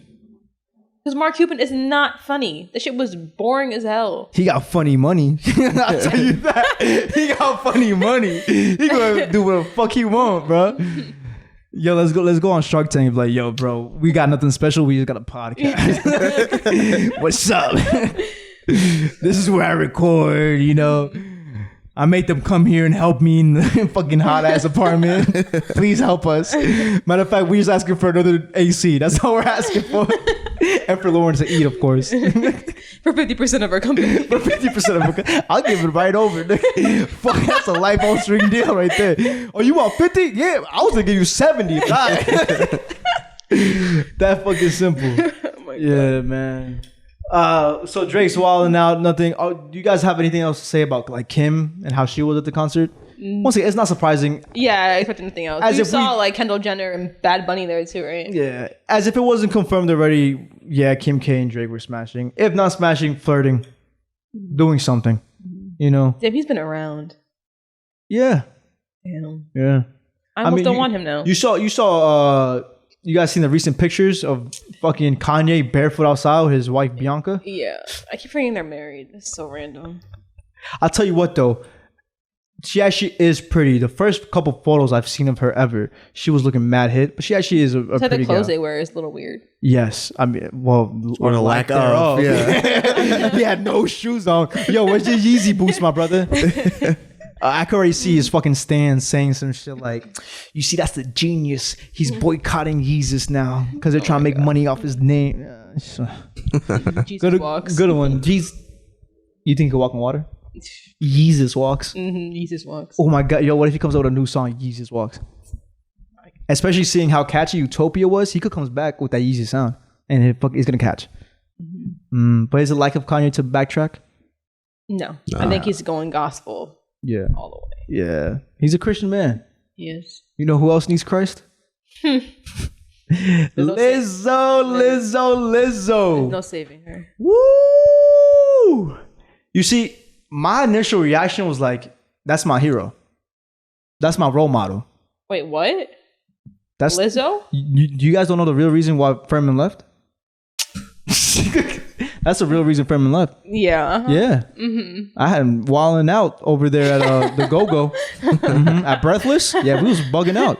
Because Mark Cuban is not funny. That shit was boring as hell. He got funny money. I'll tell you that. He got funny money. He gonna do what the fuck he want, bro. Yo, let's go on Shark Tank and be like, yo, bro, we got nothing special. We just got a podcast. What's up? This is where I record, I made them come here and help me in the fucking hot ass apartment. Please help us. Matter of fact, we just asking for another AC. That's all we're asking for. And for Lauren to eat, of course. For 50% of our company. For 50% of our company. I'll give it right over. Fuck, that's a life altering deal right there. Oh, you want 50? Yeah, I was gonna give you 70. That fucking simple. Oh my God. Man. So Drake's wilding out. Nothing. Oh, do you guys have anything else to say about like Kim and how she was at the concert? Once again, it's not surprising. Yeah, I expected nothing else. You saw like Kendall Jenner and Bad Bunny there too, right? Yeah, as if it wasn't confirmed already. Yeah, Kim K and Drake were smashing. If not smashing, flirting, doing something. Damn, he's been around. Yeah. Damn. Yeah. I almost don't want him now. You saw. You guys seen the recent pictures of fucking Kanye barefoot outside with his wife Bianca? Yeah. I keep forgetting they're married. It's so random. I'll tell you what though. She actually is pretty. The first couple photos I've seen of her ever, she was looking mad hit, but she actually is a pretty the clothes gal. they wear is a little weird. Yes. I mean, well, or the lack thereof. Yeah. He had no shoes on. Yo, where's your Yeezy boots, my brother? I could already see his fucking stand saying some shit like, you see, that's the genius. He's boycotting Yeezus now because they're trying to make money off his name. Jesus walks. Good one. You think he can walk on water? Yeezus walks. Jesus walks. Oh my God. Yo, what if he comes out with a new song, Yeezus walks? Especially seeing how catchy Utopia was, he could come back with that Yeezus sound and it's going to catch. But is it like of Kanye to backtrack? No. I think he's going gospel. Yeah. All the way. Yeah. He's a Christian man. Yes. You know who else needs Christ? Lizzo. There's no saving her. Woo! You see, my initial reaction was like, that's my hero. That's my role model. Wait, what? That's Lizzo? You guys don't know the real reason why Furman left? That's the real reason Furman left. Yeah. Uh-huh. Yeah. I had him wilding out over there at the Go-Go. At Breathless. Yeah, we was bugging out.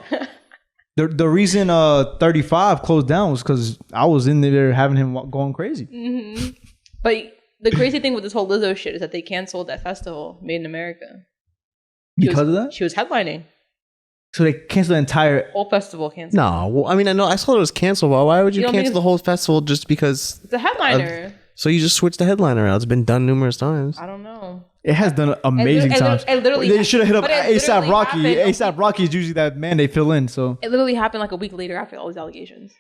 The reason 35 closed down was because I was in there having him going crazy. Mm-hmm. But the crazy thing with this whole Lizzo shit is that they canceled that festival, Made in America. Because of that? She was headlining. So they canceled the entire whole festival canceled. No, well, I mean, I know I saw it was canceled. But why would you cancel the whole festival just because? It's a headliner. So you just switched the headliner out. It's been done numerous times. I don't know. It has done amazing times. They should have hit up ASAP Rocky. ASAP Rocky is usually that man they fill in. So it literally happened like a week later after all these allegations.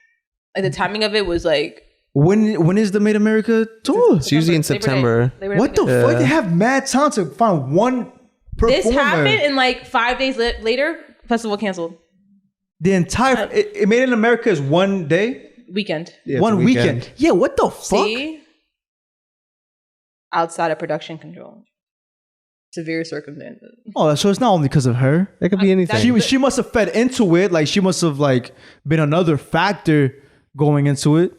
Like the timing of it was like. When is the Made America tour? It's usually in September. What the fuck? They have mad time to find one performer. This happened and like 5 days later, festival canceled. The entire it Made in America is one day? Weekend. Yeah, one weekend. Yeah, what the fuck? See? Outside of production control. Severe circumstances. Oh, so it's not only because of her. It could be anything. She must have fed into it. Like she must have like been another factor going into it.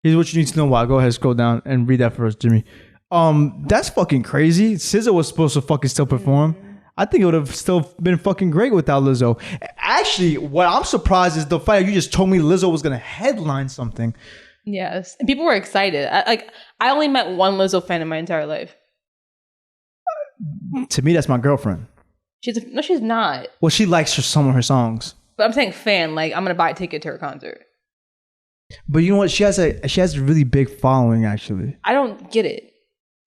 Here's what you need to know why. Go ahead, scroll down and read that for us, Jimmy. That's fucking crazy. SZA was supposed to fucking still perform. I think it would have still been fucking great without Lizzo. Actually, what I'm surprised is the fact that you just told me Lizzo was gonna headline something. Yes, and people were excited. I only met one Lizzo fan in my entire life. To me, that's my girlfriend. No, she's not. Well, she likes some of her songs. But I'm saying fan. Like I'm gonna buy a ticket to her concert. But you know what? She has a really big following. Actually, I don't get it.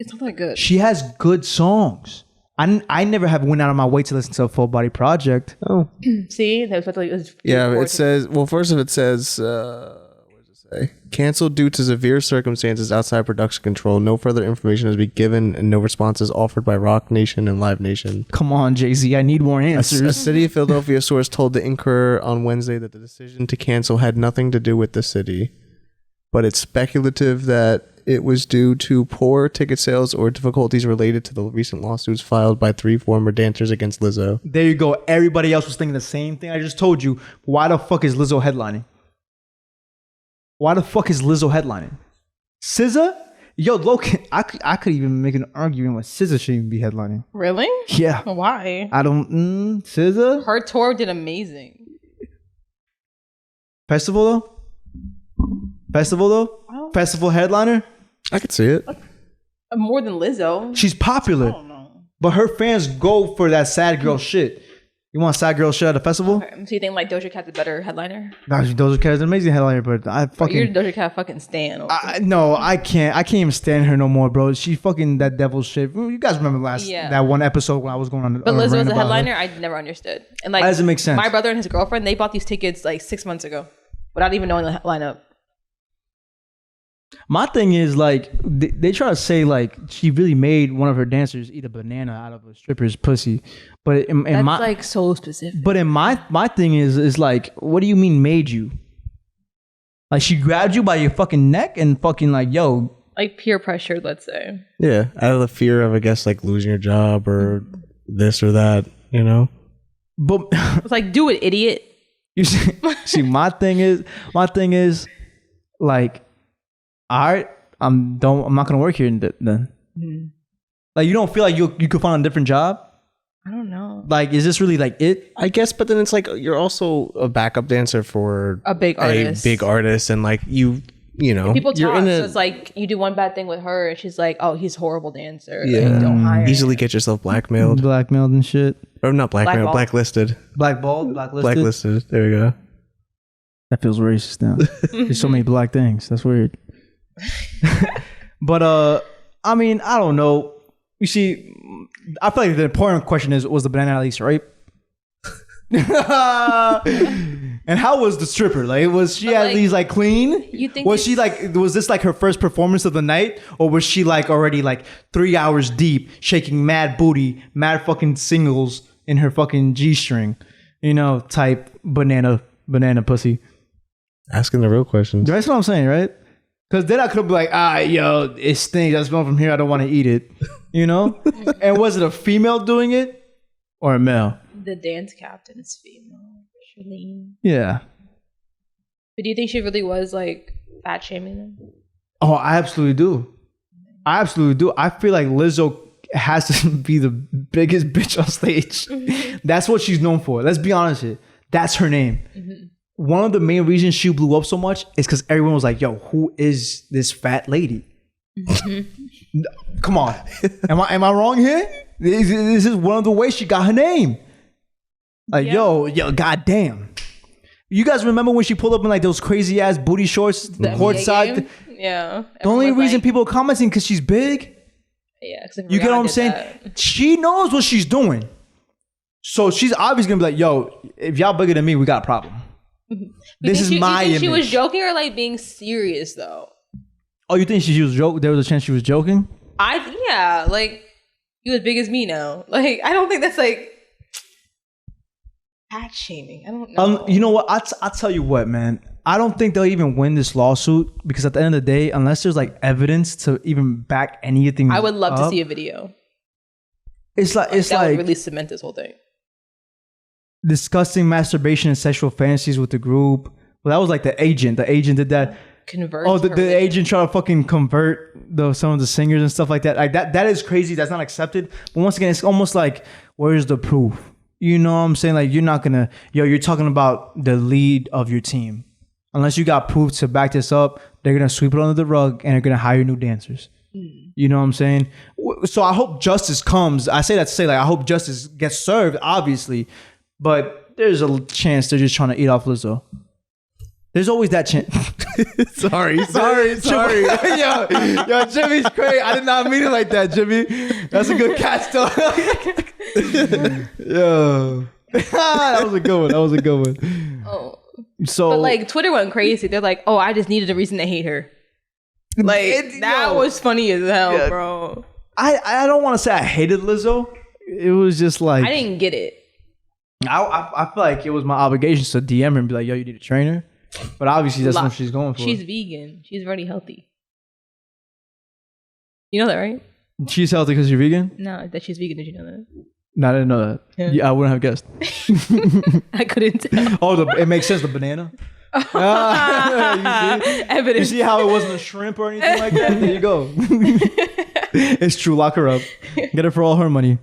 It's not that good. She has good songs. I never have went out of my way to listen to a Full Body Project. Oh, see, that was like it says. Well, first of it says. What does it say? Canceled due to severe circumstances outside production control. No further information has been given, and no responses offered by Rock Nation and Live Nation. Come on, Jay-Z, I need more answers. A City of Philadelphia source told the Inquirer on Wednesday that the decision to cancel had nothing to do with the city, but it's speculative that it was due to poor ticket sales or difficulties related to the recent lawsuits filed by 3 former dancers against Lizzo. There you go. Everybody else was thinking the same thing I just told you. Why the fuck is Lizzo headlining? Why the fuck is Lizzo headlining? SZA? Yo, Loki, I could even make an argument with SZA shouldn't even be headlining. Really? Yeah. Why? I don't... SZA? Her tour did amazing. Festival though? Festival headliner? I could see it. More than Lizzo. She's popular. I don't know. But her fans go for that sad girl shit. You want sad girl shit at a festival? Okay. So you think like Doja Cat's a better headliner? Nah, Doja Cat is an amazing headliner, but you're a Doja Cat fucking stan. No, I can't even stand her no more, bro. She fucking that devil shit. You guys remember that one episode when I was going on. But Lizzo was a headliner. I never understood. And like, that doesn't make sense. My brother and his girlfriend, they bought these tickets like 6 months ago without even knowing the lineup. My thing is like they try to say like she really made one of her dancers eat a banana out of a stripper's pussy, but that's like so specific. But in my thing is like, what do you mean made you? Like she grabbed you by your fucking neck and fucking like yo, like peer pressure, let's say. Yeah, out of the fear of I guess like losing your job or this or that, you know. But it's like, do it, idiot. You see, my thing is like. All right, I'm not gonna work here then. Mm-hmm. Like you don't feel like you could find a different job? I don't know. Like, is this really like it? I guess, but then it's like you're also a backup dancer for a big artist, and like you know, and people talk. So it's like you do one bad thing with her, and she's like, "Oh, he's a horrible dancer." Yeah, like, don't hire. Easily get yourself blackmailed and shit. Or not blackmailed, blacklisted. Blacklisted. There we go. That feels racist now. There's so many black things. That's weird. But I mean, I don't know. You see, I feel like the important question was the banana at least rape? And how was the stripper? Like, was she at least like clean? You think was this like her first performance of the night, or was she like already like 3 hours deep, shaking mad booty, mad fucking singles in her fucking G-string, you know, type banana pussy? Asking the real questions. That's what I'm saying, right? Because then I could be like, yo, it stinks. I smell from here. I don't want to eat it. You know? And was it a female doing it or a male? The dance captain is female. Charlene. Yeah. But do you think she really was like fat shaming them? Oh, I absolutely do. I feel like Lizzo has to be the biggest bitch on stage. That's what she's known for. Let's be honest here. That's her name. One of the main reasons she blew up so much is because everyone was like, yo, who is this fat lady? Come on. Am I wrong here? This is one of the ways she got her name. Like, yo, goddamn. You guys remember when she pulled up in like those crazy ass booty shorts, the courtside? Yeah. The only reason people are commenting because she's big. Yeah. You get what I'm saying? She knows what she's doing. So she's obviously gonna be like, yo, if y'all bigger than me, we got a problem. This is my image. She was joking or like being serious though? Oh, you think she was joking? There was a chance she was joking? Yeah, like you as big as me now. Like I don't think that's like fat shaming. I don't know. You know what? I'll tell you what, man. I don't think they'll even win this lawsuit because at the end of the day, unless there's like evidence to even back anything, I would love to see a video. It's like that would really cement this whole thing. Discussing masturbation and sexual fantasies with the group. Well, that was like the agent. The agent did that. Convert. Oh, the agent tried to fucking convert some of the singers and stuff like that. Like that is crazy. That's not accepted. But once again, it's almost like, where's the proof? You know what I'm saying? Like, you're not gonna, you're talking about the lead of your team. Unless you got proof to back this up, they're gonna sweep it under the rug and they're gonna hire new dancers. You know what I'm saying? So I hope justice comes. I say that to say, like, I hope justice gets served, obviously. But there's a chance they're just trying to eat off Lizzo. There's always that chance. sorry. yo, Jimmy's crazy. I did not mean it like that, Jimmy. That's a good catch, though. Yo. That was a good one. Oh. So, but like Twitter went crazy. They're like, oh, I just needed a reason to hate her. Like, that was funny as hell, bro. I don't want to say I hated Lizzo. It was just like, I didn't get it. I feel like it was my obligation to DM her and be like, yo, you need a trainer? But obviously that's what she's going for. She's vegan. She's very healthy. You know that, right? She's healthy because you're vegan? No, that she's vegan. Did you know that? No, I didn't know that. Yeah, I wouldn't have guessed. I couldn't tell. Oh, it makes sense, the banana. You see? Evidence. You see how it wasn't a shrimp or anything like that? There you go. It's true. Lock her up. Get her for all her money.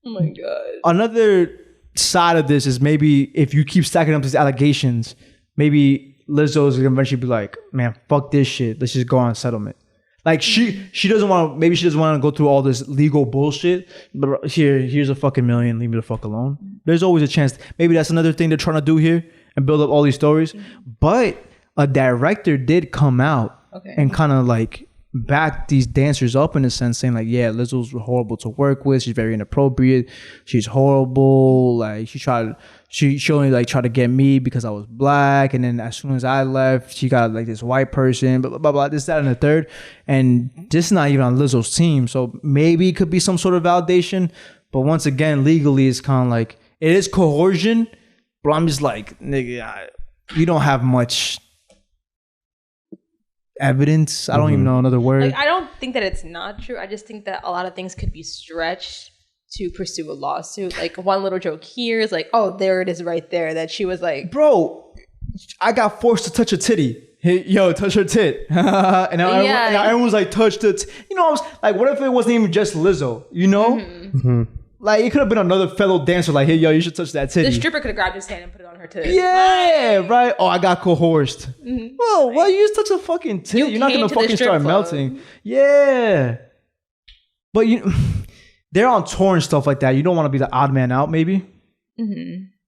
Oh my God. Another side of this is maybe if you keep stacking up these allegations, maybe Lizzo is gonna eventually be like, man, fuck this shit. Let's just go on settlement. Like she doesn't want to, maybe she doesn't want to go through all this legal bullshit, but here's a fucking million, leave me the fuck alone. There's always a chance. Maybe that's another thing they're trying to do here and build up all these stories. But a director did come out and kind of like back these dancers up in a sense, saying like, yeah, Lizzo's horrible to work with. She's very inappropriate. She's horrible. Like she only like tried to get me because I was black, and then as soon as I left, she got like this white person, blah blah blah, this, that, and the third. And this is not even on Lizzo's team, so maybe it could be some sort of validation. But once again, legally, it's kind of like it is coercion. But I'm just like, nigga, you don't have much evidence. I don't even know another word. Like, I don't think that it's not true. I just think that a lot of things could be stretched to pursue a lawsuit. Like one little joke here is like, oh, there it is right there. That she was like, bro, I got forced to touch a titty. Hey, yo, touch her tit. and everyone was like, touch the you know, I was like, what if it wasn't even just Lizzo? You know? Like, it could have been another fellow dancer like, hey, yo, you should touch that titty. The stripper could have grabbed his hand and put it on her titty. Yeah, right. Oh, I got coerced. Whoa, well, you just touch a fucking titty. You're not going to fucking start melting. Yeah. But they're on tour and stuff like that. You don't want to be the odd man out, maybe.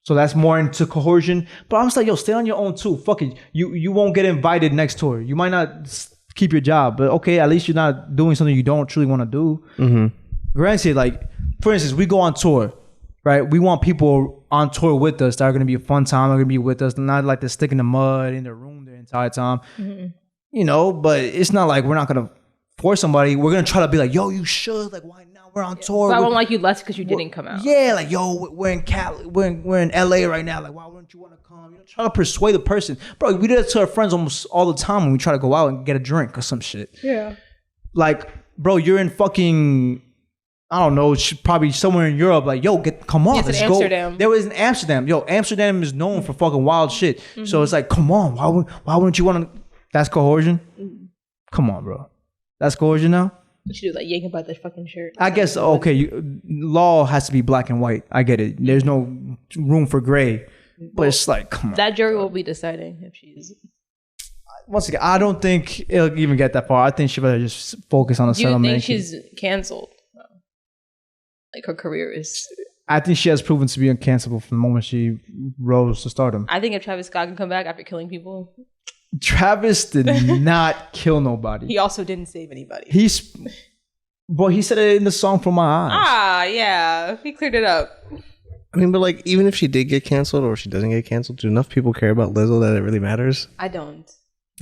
So that's more into coercion. But I'm just like, yo, stay on your own too. Fuck it. You won't get invited next tour. You might not keep your job, but okay, at least you're not doing something you don't truly want to do. Granted, like, for instance, we go on tour, right? We want people on tour with us that are going to be a fun time, are going to be with us, not like to stick in the mud in the room the entire time. You know, but it's not like we're not going to force somebody. We're going to try to be like, yo, you should. Like, why now? We're on tour. So I won't like you less because you didn't come out. Yeah, like, yo, we're in Cali, we're in LA right now. Like, why wouldn't you want to come? You know, try to persuade the person. Bro, we do that to our friends almost all the time when we try to go out and get a drink or some shit. Yeah. Like, bro, you're in fucking, I don't know, probably somewhere in Europe. Like, yo, come on, let's go. Amsterdam. There was in Amsterdam. Yo, Amsterdam is known for fucking wild shit. So it's like, come on, why wouldn't you want to? That's coercion. Come on, bro. That's coercion now. You should do like yank about the fucking shirt. I guess okay. Law has to be black and white. I get it. There's no room for gray. But it's like, come on. That jury will be deciding if she's. Once again, I don't think it'll even get that far. I think she better just focus on the settlement. Do you think she's canceled? Like her career is. I think she has proven to be uncancelable from the moment she rose to stardom. I think if Travis Scott can come back after killing people. Travis did not kill nobody. He also didn't save anybody. He said it in the song "For My Eyes." Ah, yeah. He cleared it up. I mean, but like, even if she did get canceled or she doesn't get canceled, do enough people care about Lizzo that it really matters? I don't.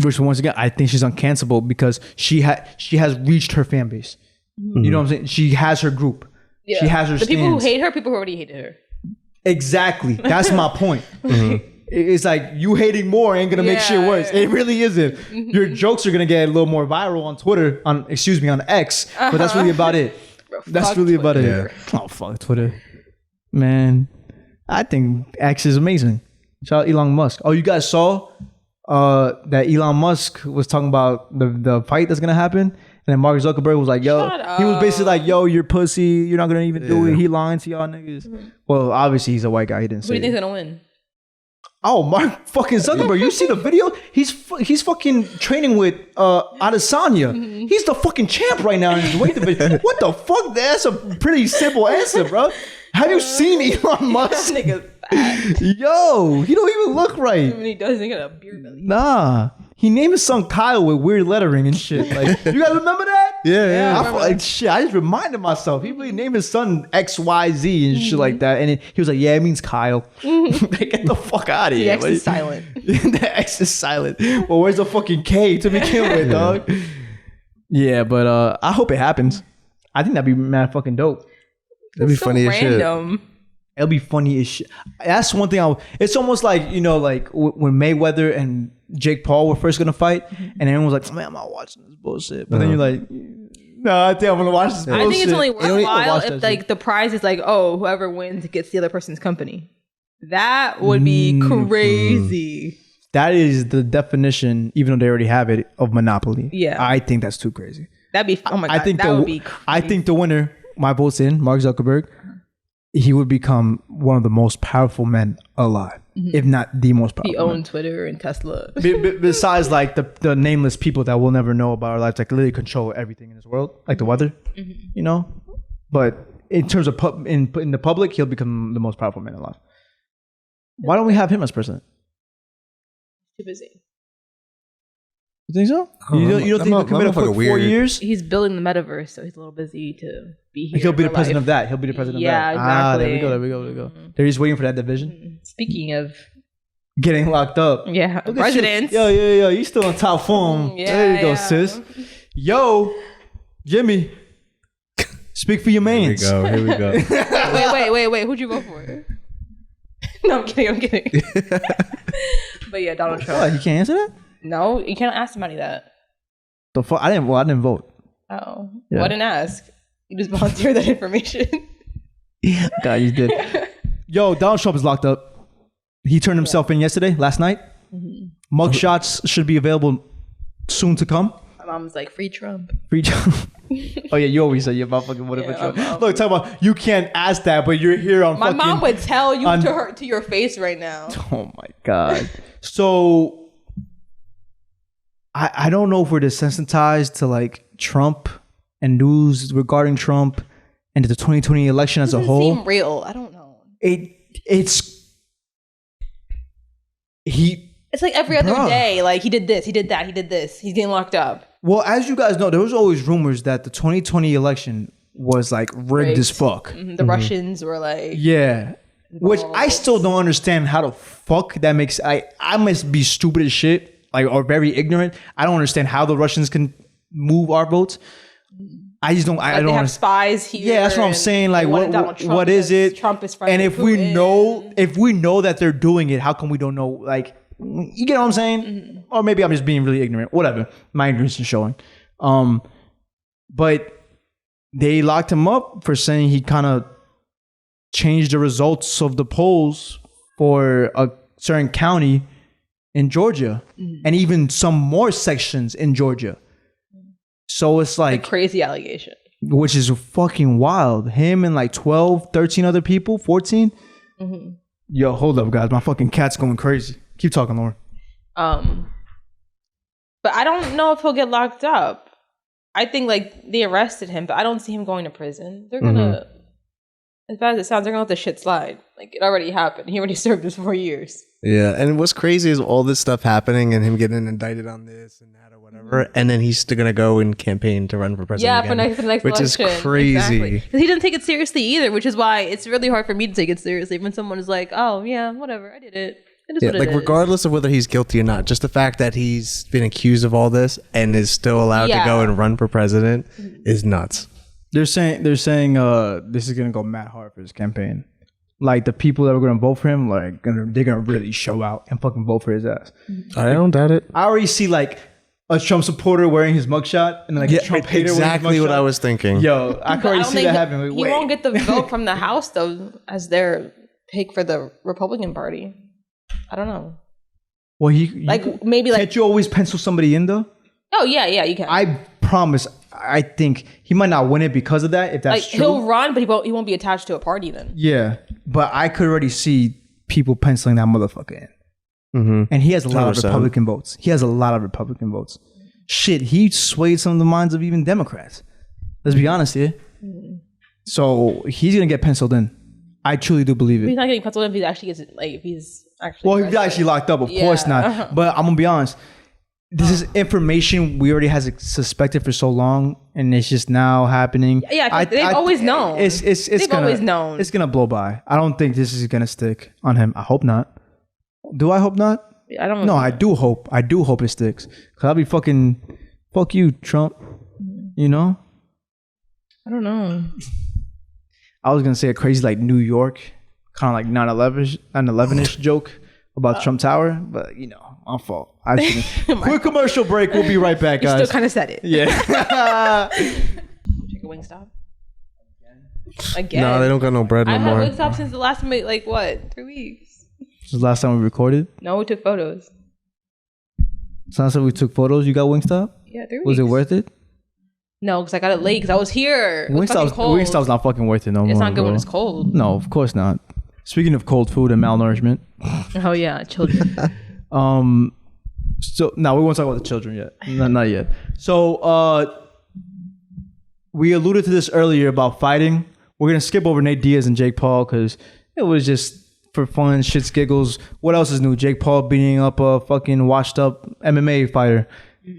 Which, once again, I think she's uncancelable because she has reached her fan base. Mm-hmm. You know what I'm saying? She has her group. Yeah. She has her The people who hate her, people who already hated her. Exactly. That's my point. Mm-hmm. It's like you hating more ain't gonna make shit worse. It really isn't. Mm-hmm. Your jokes are gonna get a little more viral on Twitter, on X, but that's really about it. Bro, that's really about it. Yeah. Oh, fuck Twitter. Man, I think X is amazing. Shout out Elon Musk. Oh, you guys saw that Elon Musk was talking about the fight that's gonna happen? And then Mark Zuckerberg was like, yo, he was basically like, yo, you're pussy. You're not gonna even do it. He lying to y'all niggas. Mm-hmm. Well, obviously he's a white guy. He didn't say it. Who do you think's gonna win? Oh, Mark fucking Zuckerberg. You see the video? He's fucking training with Adesanya. Mm-hmm. He's the fucking champ right now in his weight division. What the fuck? That's a pretty simple answer, bro. Have you seen Elon Musk? That nigga's fat. Yo, he don't even look right. I mean, he does. He got a beer belly. Nah. He named his son Kyle with weird lettering and shit. Like, you guys remember that? Yeah. I feel like shit. I just reminded myself. He really named his son XYZ and shit like that. And he was like, yeah, it means Kyle. Get the fuck out of here. The X is silent. The X is silent. Well, where's the fucking K to begin with, dog? Yeah, but I hope it happens. I think that'd be mad fucking dope. That'd be so funny as shit. It'll be funny as shit. That's one thing. It's almost like, you know, like when Mayweather and Jake Paul were first gonna fight, and everyone was like, man, I'm not watching this bullshit. But then you're like, no, I think I'm gonna watch this bullshit. I think it's only worthwhile if like the prize is like, oh, whoever wins gets the other person's company. That would be crazy. That is the definition, even though they already have it, of monopoly. Yeah. I think that's too crazy. That'd be, oh my God, that would be crazy. I think the winner, my vote's in, Mark Zuckerberg, he would become one of the most powerful men alive, if not the most powerful. He owned Twitter and Tesla. Besides, like the nameless people that we'll never know about our lives, like literally control everything in this world, like the weather, you know. But in terms of in the public, he'll become the most powerful man alive. Why don't we have him as president? Too busy. You think so? You don't think he'll commit for 4 years? He's building the metaverse, so he's a little busy to be here. He'll be the president of that. He'll be the president of that. Yeah, exactly. There we go. They're just waiting for that division. Speaking of getting locked up. Yeah, presidents. Yo, you still in top form. There you go, sis. Yo, Jimmy, speak for your mans. Here we go. Wait. Who'd you vote for? No, I'm kidding. But yeah, Donald Trump. What, you can't answer that? No, you can't ask somebody that. The fuck? I didn't vote. Oh. Yeah. Well, I didn't ask. You just volunteered that information. God, you did. Yo, Donald Trump is locked up. He turned himself in last night. Mug shots should be available soon to come. My mom's like, free Trump. Free Trump. Oh yeah, you always say you're about fucking whatever Trump. Look, talk about you can't ask that, but you're here on. My mom would tell you to your face right now. Oh my God. So I don't know if we're desensitized to like Trump and news regarding Trump and the 2020 election as a whole. Seem real. I don't know. It's like every other day. Like he did this, he did that, he did this. He's getting locked up. Well, as you guys know, there was always rumors that the 2020 election was like rigged as fuck. The Russians were like, yeah. Which I still don't understand how the fuck that makes. I must be stupid as shit, like, or very ignorant. I don't understand how the Russians can move our votes. I just don't. I don't. They have spies here. Yeah, that's what I'm saying. Like, what is it? Trump is friendly. And if we know that they're doing it, how come we don't know? Like, you get what I'm saying? Or maybe I'm just being really ignorant. Whatever, my ignorance is showing. But they locked him up for saying he kind of changed the results of the polls for a certain county in Georgia, and even some more sections in Georgia. So it's like crazy allegation. Which is fucking wild. Him and like 12, 13 other people, 14. Mm-hmm. Yo, hold up, guys. My fucking cat's going crazy. Keep talking, Lauren. But I don't know if he'll get locked up. I think like they arrested him, but I don't see him going to prison. They're gonna, as bad as it sounds, they're gonna let the shit slide. Like it already happened. He already served his 4 years. Yeah, and what's crazy is all this stuff happening and him getting indicted on this and that or whatever, and then he's still gonna go and campaign to run for president. Yeah, again, for the next which election. is crazy. Because he doesn't take it seriously either, which is why it's really hard for me to take it seriously when someone is like, "Oh yeah, whatever, I did it." Yeah, like regardless of whether he's guilty or not, just the fact that he's been accused of all this and is still allowed to go and run for president is nuts. They're saying this is gonna go mad hard for his campaign. Like the people that were gonna vote for him, like they're gonna really show out and fucking vote for his ass. I don't doubt it. I already see like a Trump supporter wearing his mugshot and like a Trump hater exactly what I was thinking. Yo, I can already see that happening. He won't get the vote from the House though, as their pick for the Republican Party. I don't know. Well, can't you always pencil somebody in though? Oh yeah, you can. I promise. I think he might not win it because of that. If that's true, he'll run, but he won't be attached to a party then. Yeah, but I could already see people penciling that motherfucker in, and he has a lot of Republican votes. Shit, he swayed some of the minds of even Democrats. Let's be honest here. So he's gonna get penciled in. I truly do believe it. He's not getting penciled in if he actually gets if he's actually. Well, if he's actually locked up, of course not. But I'm gonna be honest. This is information we already has suspected for so long, and it's just now happening. Yeah, they've always known. They've always known. It's gonna blow by. I don't think this is gonna stick on him. I hope not. Do I hope not? I don't. No, I do hope. I do hope it sticks. Cause I'll be fucking. Fuck you, Trump. You know. I don't know. I was gonna say a crazy like New York, kind of like 9/11ish joke about Trump Tower, but you know, my fault. I shouldn't. Quick commercial break. We'll be right back, guys. You still kind of said it. Yeah. Check a Wingstop. Again. No, they don't got no bread no more. I've had Wingstop since the last time, like what, 3 weeks? This was the last time we recorded? No, we took photos. So last time we took photos, you got Wingstop? Yeah, 3 weeks. Was it worth it? No, because I got it late because I was here. Wingstop's not fucking worth it no more. It's not good when it's cold. No, of course not. Speaking of cold food and malnourishment. Oh yeah, children. So no, we won't talk about the children yet. Not yet. So we alluded to this earlier about fighting. We're gonna skip over Nate Diaz and Jake Paul because it was just for fun, shits, giggles. What else is new? Jake Paul beating up a fucking washed up MMA fighter.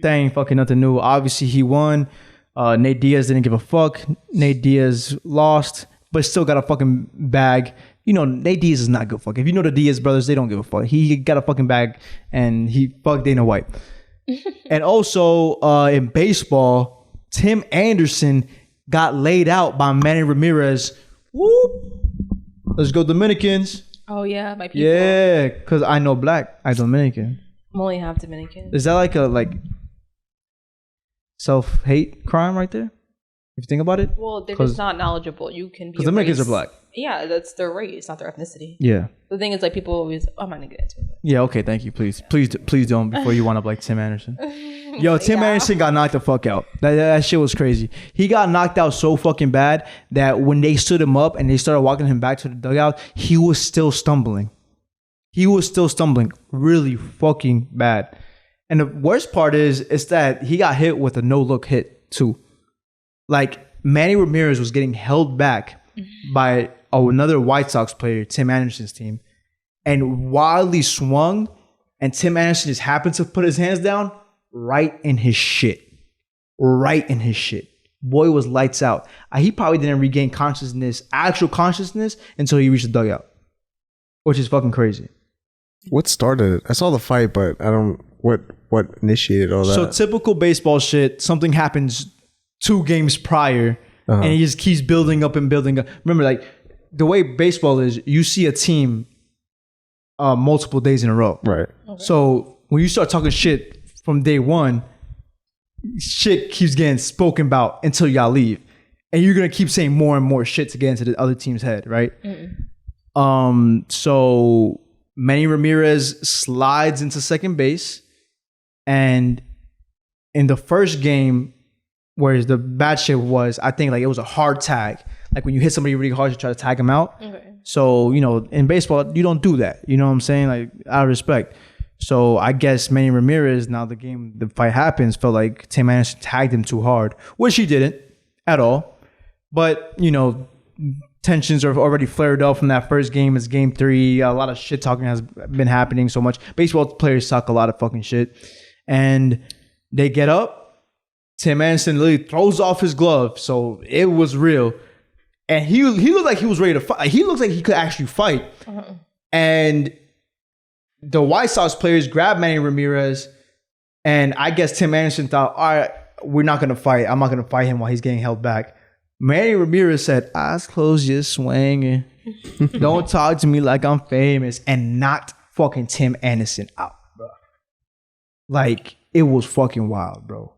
That ain't fucking nothing new. Obviously he won. Nate Diaz didn't give a fuck. Nate Diaz lost, but still got a fucking bag. You know, Nate Diaz is not good fuck. If you know the Diaz brothers, they don't give a fuck. He got a fucking bag and he fucked Dana White. And also in baseball, Tim Anderson got laid out by Manny Ramirez. Whoop. Let's go Dominicans. Oh yeah, my people. Yeah, because I know black. I'm Dominican. I'm only half Dominican. Is that like a self-hate crime right there? If you think about it? Well, they're just not knowledgeable. You can be because Dominicans are black. Yeah, that's their race, not their ethnicity. Yeah. The thing is, like, people always... I'm not going to get into it. Yeah, okay, thank you. Please don't before you wind up like Tim Anderson. Yo, Tim Anderson got knocked the fuck out. That shit was crazy. He got knocked out so fucking bad that when they stood him up and they started walking him back to the dugout, he was still stumbling. Really fucking bad. And the worst part is that he got hit with a no-look hit, too. Like, Manny Ramirez was getting held back by another White Sox player, Tim Anderson's team, and wildly swung, and Tim Anderson just happened to put his hands down right in his shit. Boy was lights out. He probably didn't regain actual consciousness, until he reached the dugout, which is fucking crazy. What started it? I saw the fight, but I don't... What initiated all that? So typical baseball shit, something happens 2 games prior, and it just keeps building up and building up. Remember, like, the way baseball is, you see a team multiple days in a row. Right. Okay. So when you start talking shit from day one, shit keeps getting spoken about until y'all leave. And you're going to keep saying more and more shit to get into the other team's head, right? So Manny Ramirez slides into second base. And in the first game, Whereas the bad shit was, I think, like it was a hard tag. Like when you hit somebody really hard, you try to tag them out. Okay. So, you know, in baseball, you don't do that. You know what I'm saying? Like, out of respect. So I guess Manny Ramirez, now the fight happens, felt like Tim Anderson tagged him too hard, which he didn't at all. But, you know, tensions are already flared up from that first game. It's game 3. A lot of shit talking has been happening so much. Baseball players suck a lot of fucking shit. And they get up. Tim Anderson literally throws off his glove. So it was real. And he looked like he was ready to fight. Like, he looked like he could actually fight. Uh-huh. And the White Sox players grabbed Manny Ramirez. And I guess Tim Anderson thought, all right, we're not going to fight. I'm not going to fight him while he's getting held back. Manny Ramirez said, eyes closed, just swinging. Don't talk to me like I'm famous. And knocked fucking Tim Anderson out, bro. Like, it was fucking wild, bro.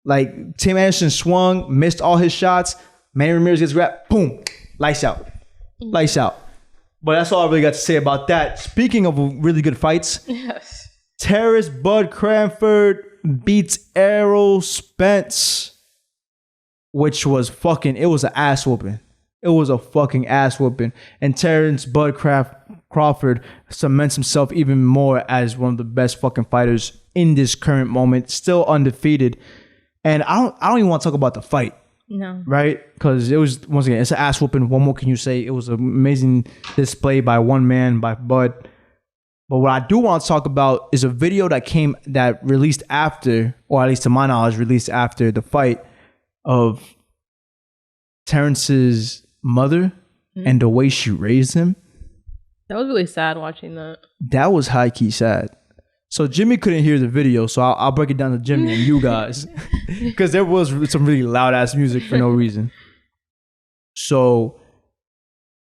Like, Tim Anderson swung, missed all his shots. Manny Ramirez gets grabbed. Boom. Lights out. Lights out. But that's all I really got to say about that. Speaking of really good fights. Yes. Terrence Bud Cranford beats Errol Spence. Which was fucking, it was an ass whooping. It was a fucking ass whooping. And Terrence Bud Crawford cements himself even more as one of the best fucking fighters in this current moment. Still undefeated. And I don't even want to talk about the fight. No. Right? Because it was, once again, it's an ass whooping. What more can you say? It was an amazing display by one man, by Bud. But what I do want to talk about is a video that released after, or at least to my knowledge, released after the fight of Terrence's mother and the way she raised him. That was really sad watching that. That was high-key sad. So Jimmy couldn't hear the video, so I'll break it down to Jimmy and you guys. Because there was some really loud-ass music for no reason. So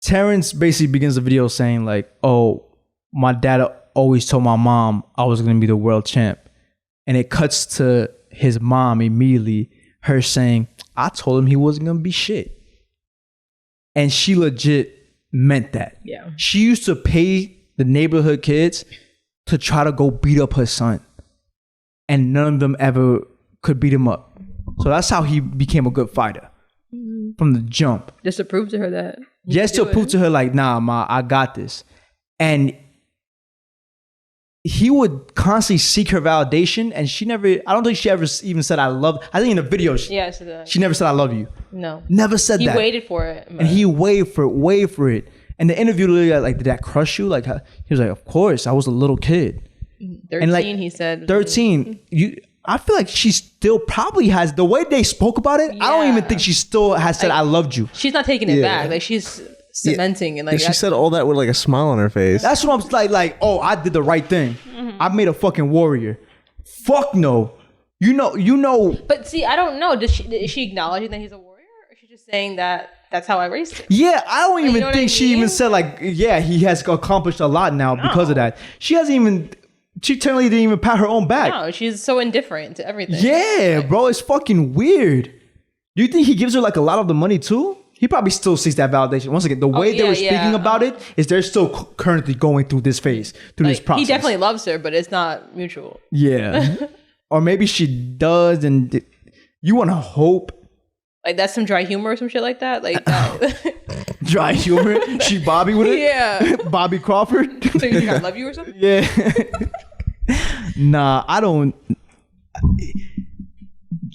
Terrence basically begins the video saying like, oh, my dad always told my mom I was going to be the world champ. And it cuts to his mom immediately, her saying, I told him he wasn't going to be shit. And she legit meant that. Yeah. She used to pay the neighborhood kids to try to go beat up her son. And none of them ever could beat him up. So that's how he became a good fighter. Mm-hmm. From the jump. Just to prove to her that. Just to prove to her like, nah, ma, I got this. And he would constantly seek her validation, and I don't think she ever even said I love. I think in the video, she never said I love you. No. Never said that. He waited for it. And he waited for it. And the interview literally like, did that crush you? Like, he was like, of course, I was a little kid. 13, and like, he said. 13. I feel like she still probably has, the way they spoke about it, I don't even think she still has said I loved you. She's not taking it back. Like, she's cementing and like she said all that with like a smile on her face. That's what I'm like, oh, I did the right thing. Mm-hmm. I made a fucking warrior. Fuck no. You know. But see, I don't know. Is she acknowledging that he's a warrior, or is she just saying that that's how I raised him? Yeah, I don't even think she even said like, yeah, he has accomplished a lot now because of that. She technically didn't even pat her own back. No, she's so indifferent to everything. Yeah, bro, it's fucking weird. Do you think he gives her like a lot of the money too? He probably still sees that validation. Once again, the way they were speaking about it is they're still currently going through this phase, this process. He definitely loves her, but it's not mutual. Yeah. Or maybe she does, and you want to hope. Like that's some dry humor or some shit like that? Like that. Dry humor? She Bobby with it? Yeah. Bobby Crawford? So you think I love you or something? Yeah. Nah, I don't.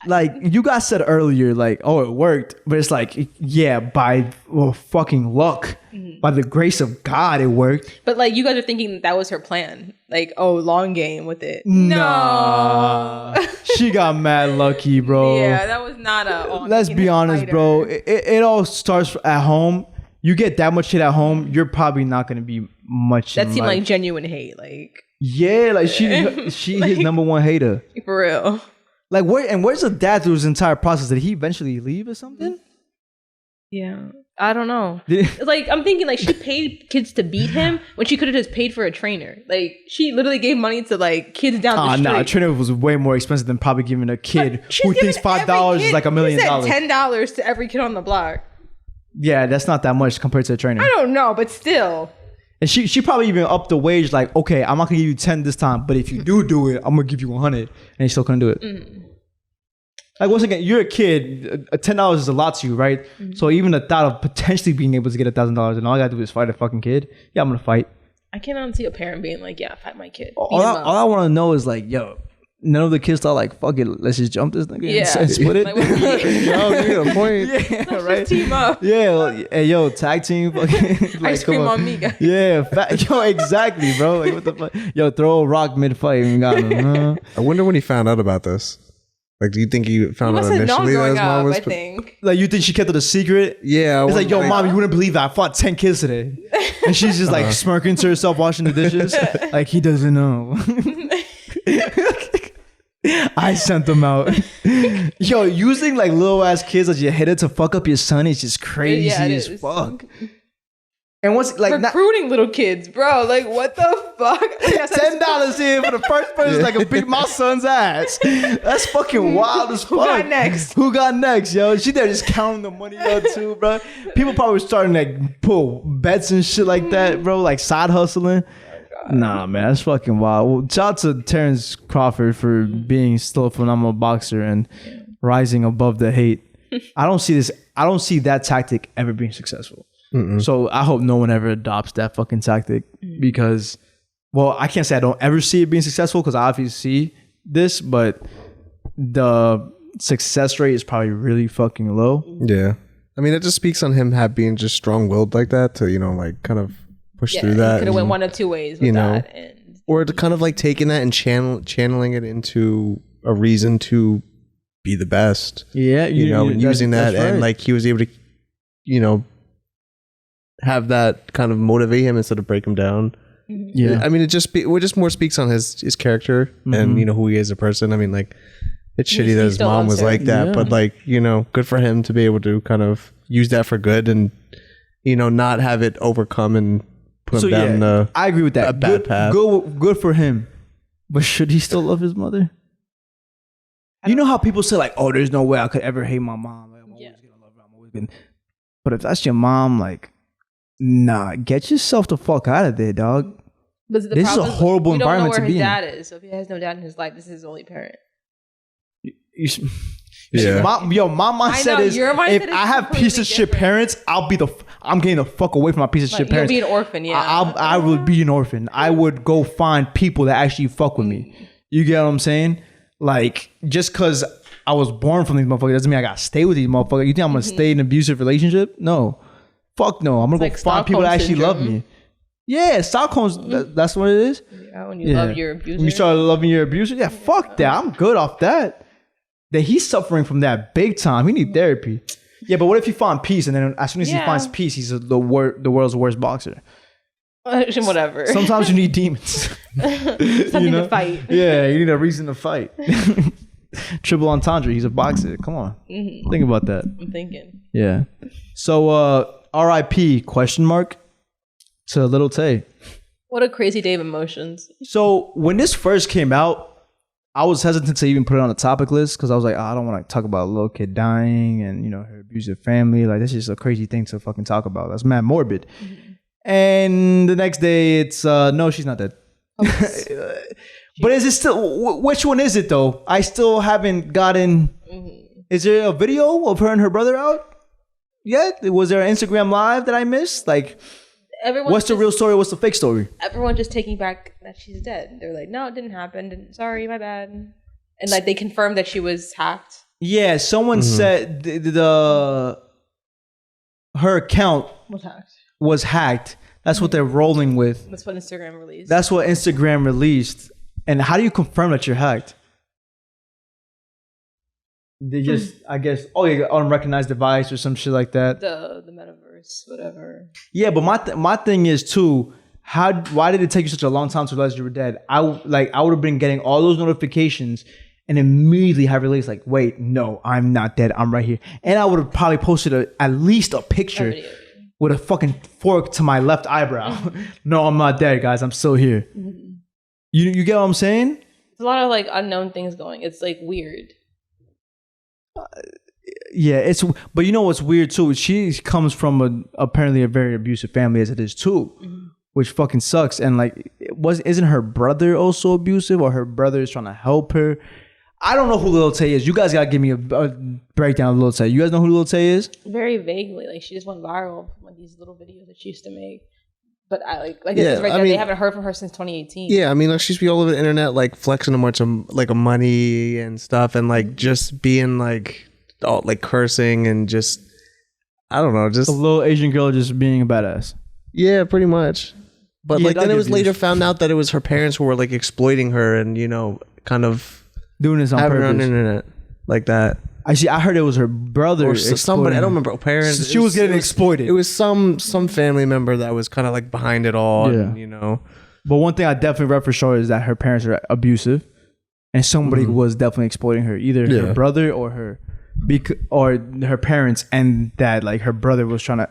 Like you guys said earlier, like, oh, it worked. But it's like, yeah, by fucking luck, by the grace of God, it worked. But like you guys are thinking that was her plan. Like, oh, long game with it. Nah. She got mad lucky, bro. Yeah, that was not a... Let's be honest, bro. It all starts at home. You get that much hit at home, you're probably not going to be much That seemed like genuine hate. Like, yeah, like she like, his number one hater. For real. Like, where's the dad through his entire process? Did he eventually leave or something? Yeah. I don't know. Like, I'm thinking, like, she paid kids to beat him when she could have just paid for a trainer. Like, she literally gave money to, like, kids down the street. A trainer was way more expensive than probably giving a kid who thinks $5 is like $1 million. She said $10 to every kid on the block. Yeah, that's not that much compared to a trainer. I don't know, but still. And she probably even upped the wage, like, okay, I'm not going to give you 10 this time, but if you do it, I'm going to give you 100. And he still couldn't do it. Like once again, you're a kid. $10 is a lot to you, right? Mm-hmm. So even the thought of potentially being able to get $1,000 and all I gotta do is fight a fucking kid. Yeah, I'm gonna fight. I cannot see a parent being like, yeah, fight my kid. All I want to know is like, yo, none of the kids thought like, fuck it, let's just jump this nigga and split it. Like, no, you get a point. Yeah, let's right. Just team up. Yeah, hey yo, tag team. Fucking, like, ice cream on me, guys. Yeah, yo, exactly, bro. Like what the fuck? Yo, throw a rock mid fight. I wonder when he found out about this. Like, do you think he found out initially that his mom was? I think. Like, you think she kept it a secret? Yeah. It's like, yo, mom, you wouldn't believe that I fought 10 kids today, and she's just like smirking to herself, washing the dishes, like he doesn't know. I sent them out. Yo, using like little ass kids as your header to fuck up your son is just crazy as fuck. And what's like recruiting little kids, bro? Like, what the fuck? $10 here for the first person that can beat my son's ass. That's fucking wild as fuck. Who got next? Who got next, yo? She there just counting the money out too, bro. People probably starting to like pull bets and shit like that, bro. Like side hustling. Nah, man, that's fucking wild. Well, shout out to Terrence Crawford for being still a phenomenal boxer and rising above the hate. I don't see that tactic ever being successful. Mm-mm. So I hope no one ever adopts that fucking tactic because, well, I can't say I don't ever see it being successful because I obviously see this, but the success rate is probably really fucking low. Yeah. I mean, it just speaks on him being just strong-willed like that to, like kind of push through that. Could have went one of two ways with that. Or to kind of like taking that and channeling it into a reason to be the best. Yeah. Using that. And like he was able to, have that kind of motivate him instead of break him down. Yeah, I mean, it just more speaks on his character and who he is as a person. I mean, like it's shitty that his mom was like that, but like good for him to be able to kind of use that for good and not have it overcome and put him down the I agree with that. A bad path. Good for him, but should he still love his mother? You know how people say like, oh, there's no way I could ever hate my mom. Like, I'm always gonna love her. I'm always gonna. But if that's your mom, like. Nah, get yourself the fuck out of there, dog. This is a horrible environment to be in. We don't know where his dad is. So if he has no dad in his life, this is his only parent. My mindset is if I have piece of shit parents, I'm getting the fuck away from my piece of shit parents. You'll be an orphan, yeah. I would be an orphan. I would go find people that actually fuck with me. You get what I'm saying? Like, just because I was born from these motherfuckers doesn't mean I gotta stay with these motherfuckers. You think I'm gonna stay in an abusive relationship? No. Fuck no. I'm gonna go find people that actually love me. Yeah, Stockholm's, that's what it is. Yeah, when you love your abuser. When you start loving your abuser, yeah, fuck that. I'm good off that. That he's suffering from that big time. He need therapy. Yeah, but what if he find peace and then as soon as he finds peace, he's the world's worst boxer? Whatever. Sometimes you need demons. Something to fight. Yeah, you need a reason to fight. Triple entendre. He's a boxer. Come on. Mm-hmm. Think about that. I'm thinking. Yeah. So, R.I.P. question mark to Little Tay. What a crazy day of emotions. So when this first came out, I was hesitant to even put it on the topic list because I was like, I don't want to talk about a little kid dying and her abusive family. Like, that's just a crazy thing to fucking talk about. That's mad morbid. Mm-hmm. And the next day, it's no, she's not dead. But is it still? Which one is it though? I still haven't gotten. Mm-hmm. Is there a video of her and her brother out? Yet? Was there an Instagram live that I missed? Like, what's the real story? What's the fake story? Everyone just taking back that she's dead. They're like, no, it didn't happen. Sorry, my bad. And like they confirmed that she was hacked. Yeah, someone said her account was hacked. That's what they're rolling with. That's what Instagram released. That's what Instagram released. And how do you confirm that you're hacked? They just, I guess, unrecognized device or some shit like that. The metaverse, whatever. Yeah, but my thing is too, why did it take you such a long time to realize you were dead? I would have been getting all those notifications and immediately have released like, wait, no, I'm not dead. I'm right here. And I would have probably posted at least a picture with a fucking fork to my left eyebrow. No, I'm not dead, guys. I'm still here. Mm-hmm. You get what I'm saying? There's a lot of like unknown things going. It's like weird. Yeah, but you know what's weird too? She comes from apparently a very abusive family as it is too, which fucking sucks. And like, isn't her brother also abusive, or her brother is trying to help her? I don't know who Lil Tay is. You guys gotta give me a breakdown of Lil Tay. You guys know who Lil Tay is? Very vaguely. Like she just went viral from these little videos that she used to make. But I Yeah, this is right I there. mean- They haven't heard from her since 2018. Yeah, I mean, like, she's be all over the internet, like flexing a bunch of like money and stuff, and like just being like, all like cursing and just, I don't know, just A little Asian girl just being a badass. yeah, pretty much. But Yeah, like then that'd it be was later abuse. found out that it was her parents who were like exploiting her and kind of Doing this on having her on the purpose. internet like that. I heard it was her brother. Or somebody, I don't remember, parents. She was getting exploited. It was some family member that was kind of like behind it all. Yeah. And, But one thing I definitely read for sure is that her parents are abusive, and somebody was definitely exploiting her, either her brother or her parents, and that like her brother was trying to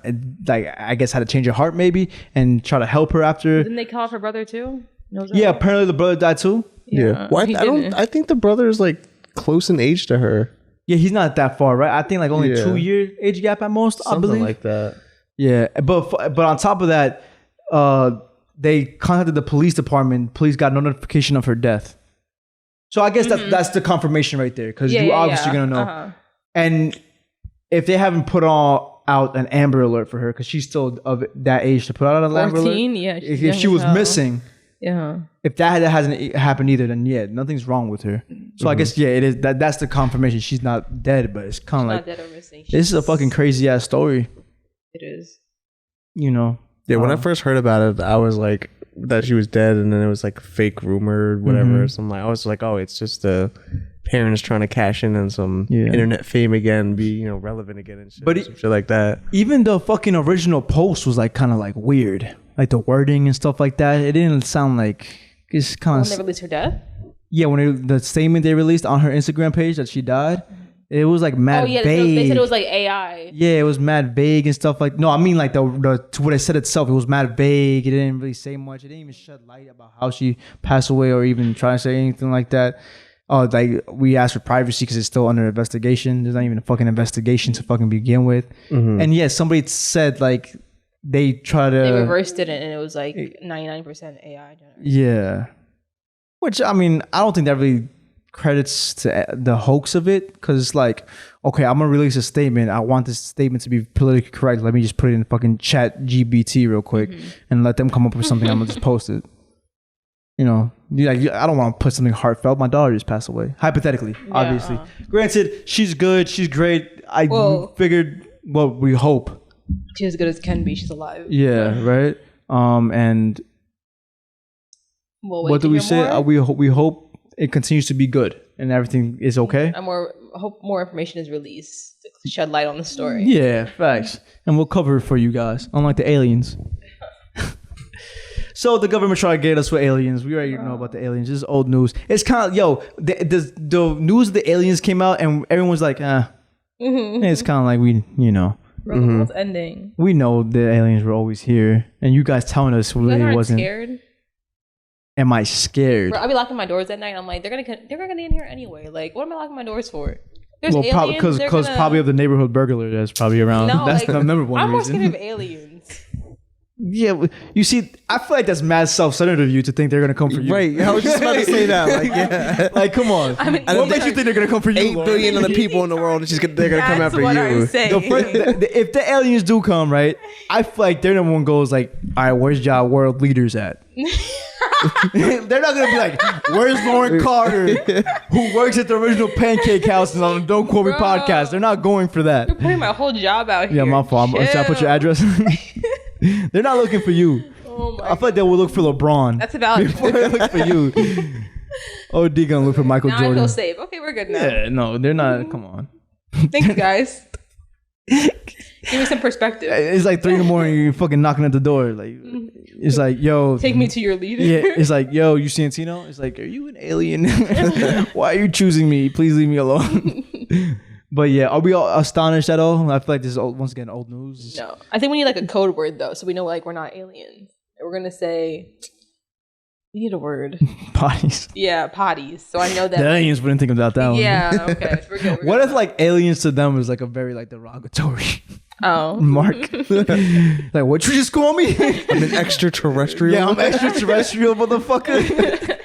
like I guess had to change her heart maybe and try to help her after. Didn't they call her brother too? Yeah, apparently the brother died too. Yeah. Well, He I don't. didn't. I think the brother is like close in age to her. Yeah, he's not that far, right? I think like only Yeah. 2-year age gap at most. I Something believe. like that. Yeah, but on top of that, they contacted the police department. Police got no notification of her death. So I guess that's the confirmation right there, because you obviously gonna know. Uh-huh. And if they haven't put out an Amber Alert for her, because she's still of that age to put out an Amber Alert. 14, yeah. she's If young she as was hell. missing, Yeah. if that hasn't happened either, then yeah, nothing's wrong with her. So I guess it is. That's the confirmation. She's not dead, but it's kind of like Not dead or missing. this is a fucking crazy ass story. It is. Yeah, When I first heard about it, I was like that she was dead, and then it was like fake rumor, whatever. So I was like, oh, it's just the parents trying to cash in on some internet fame again, be relevant again, and shit, But some shit like that. even the fucking original post was like kind of like weird, like the wording and stuff like that. It didn't sound like it's kind When they of released her death? when the statement they released on her Instagram page that she died. It was like mad vague. They said it was like AI. Yeah, it was mad vague and stuff like. No, I mean like the what it said itself. It was mad vague. It didn't really say much. It didn't even shed light about how she passed away or even try to say anything like that. Oh, like we asked for privacy because it's still under investigation. There's not even a fucking investigation to fucking begin with. And yeah, somebody said like they try to They reversed it and it was like 99% AI generated. Yeah, which I mean I don't think that really credits to the hoax of it, because it's like, okay, I'm gonna release a statement. I want this statement to be politically correct. Let me just put it in fucking chat GBT real quick and let them come up with something. I'm gonna just post it. Like I don't want to put something heartfelt. My daughter just passed away, hypothetically, obviously. Granted, she's good, she's great. I figured, well, we hope She's as good as can be. She's alive. yeah, right. And We'll wait what to do we hear say? more. We hope it continues to be good and everything is okay. And hope more information is released to shed light on the story. Yeah, facts. And we'll cover it for you guys, unlike the aliens. So the government tried to get us with aliens. We already know about the aliens. This is old news. It's kind of, the news of the aliens came out and everyone's like, It's kind of like Bro, the world's ending. we know the aliens were always here. And you guys telling us You really guys aren't wasn't. scared? Am I scared? Bro, I'll be locking my doors at night. I'm like, they're gonna get in here anyway. Like, what am I locking my doors for? There's Well, aliens. because they're gonna- probably of the neighborhood burglar that's probably around. No, That's like, the number one I'm more reason. scared of aliens. Yeah, you see, I feel like that's mad self-centered of you to think they're gonna come for you. Right, I was just about to say that. Like, yeah, Like, come on. I mean, What makes you think they're gonna come for you? 8 Lauren? billion other people in the world, and they're gonna come That's after what I'm you. saying. If the aliens do come, right, I feel like their number one goal is like, all right, where's y'all world leaders at? They're not gonna be like, where's Lauren Carter, who works at the original Pancake House and on the Don't Quote Me Bro. podcast? They're not going for that. You're putting my whole job out here. Yeah, my fault. Should I put your Chill. address? They're not looking for you. Oh my I feel like they will look for LeBron. That's a valid before they look for you. OD gonna look for Michael Now I Jordan. feel safe. Okay, we're good now. Yeah, no, they're not. Come on. Thank you, guys. Give me some perspective. It's like 3 a.m. You're fucking knocking at the door. Like, it's like, yo, Take me to your leader. Yeah, it's like, yo, you Santino? It's like, are you an alien? Why are you choosing me? Please leave me alone. But yeah, are we all astonished at all? I feel like this is once again old news. No, I think we need like a code word though, so we know like we're not aliens. We're gonna say we need a word. Potties. Yeah, potties. So I know that. The aliens wouldn't think about that one. Yeah. Okay. So we're good. What if like aliens to them is like a very like derogatory Oh. mark? Like, what you just call me? I'm an extraterrestrial. Yeah, I'm extraterrestrial, motherfucker.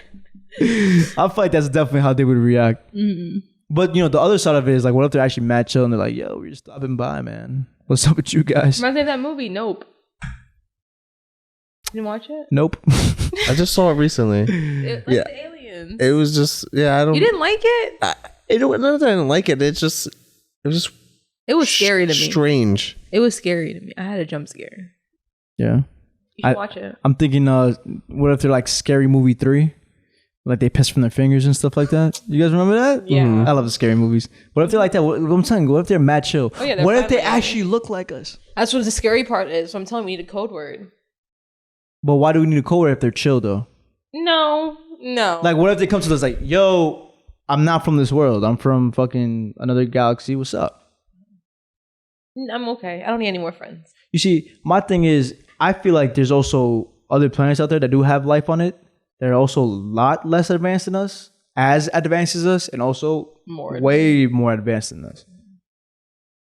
I feel like that's definitely how they would react. Mm-hmm. But you know, the other side of it is like, what if they're actually mad chill and they're like, "Yo, we're just stopping by, man. What's up with you guys?" Reminds me of that movie, Nope. You didn't watch it? Nope. I just saw it recently. The aliens. It was just I don't. You didn't like it? Not that I didn't like it. It was scary to me. Strange. It was scary to me. I had a jump scare. Yeah. You should watch it. I'm thinking, what if they're like Scary Movie 3? Like they piss from their fingers and stuff like that. You guys remember that? Yeah. I love the scary movies. What if they're like that? What I'm saying, what if they're mad chill? Oh, yeah, what if they actually look like us? That's what the scary part is. So I'm telling you, we need a code word. But why do we need a code word if they're chill though? No. Like what if they come to us like, yo, I'm not from this world. I'm from fucking another galaxy. What's up? I'm okay. I don't need any more friends. You see, my thing is, I feel like there's also other planets out there that do have life on it. They're also a lot less advanced than us, as advanced as us, and also way more advanced than us.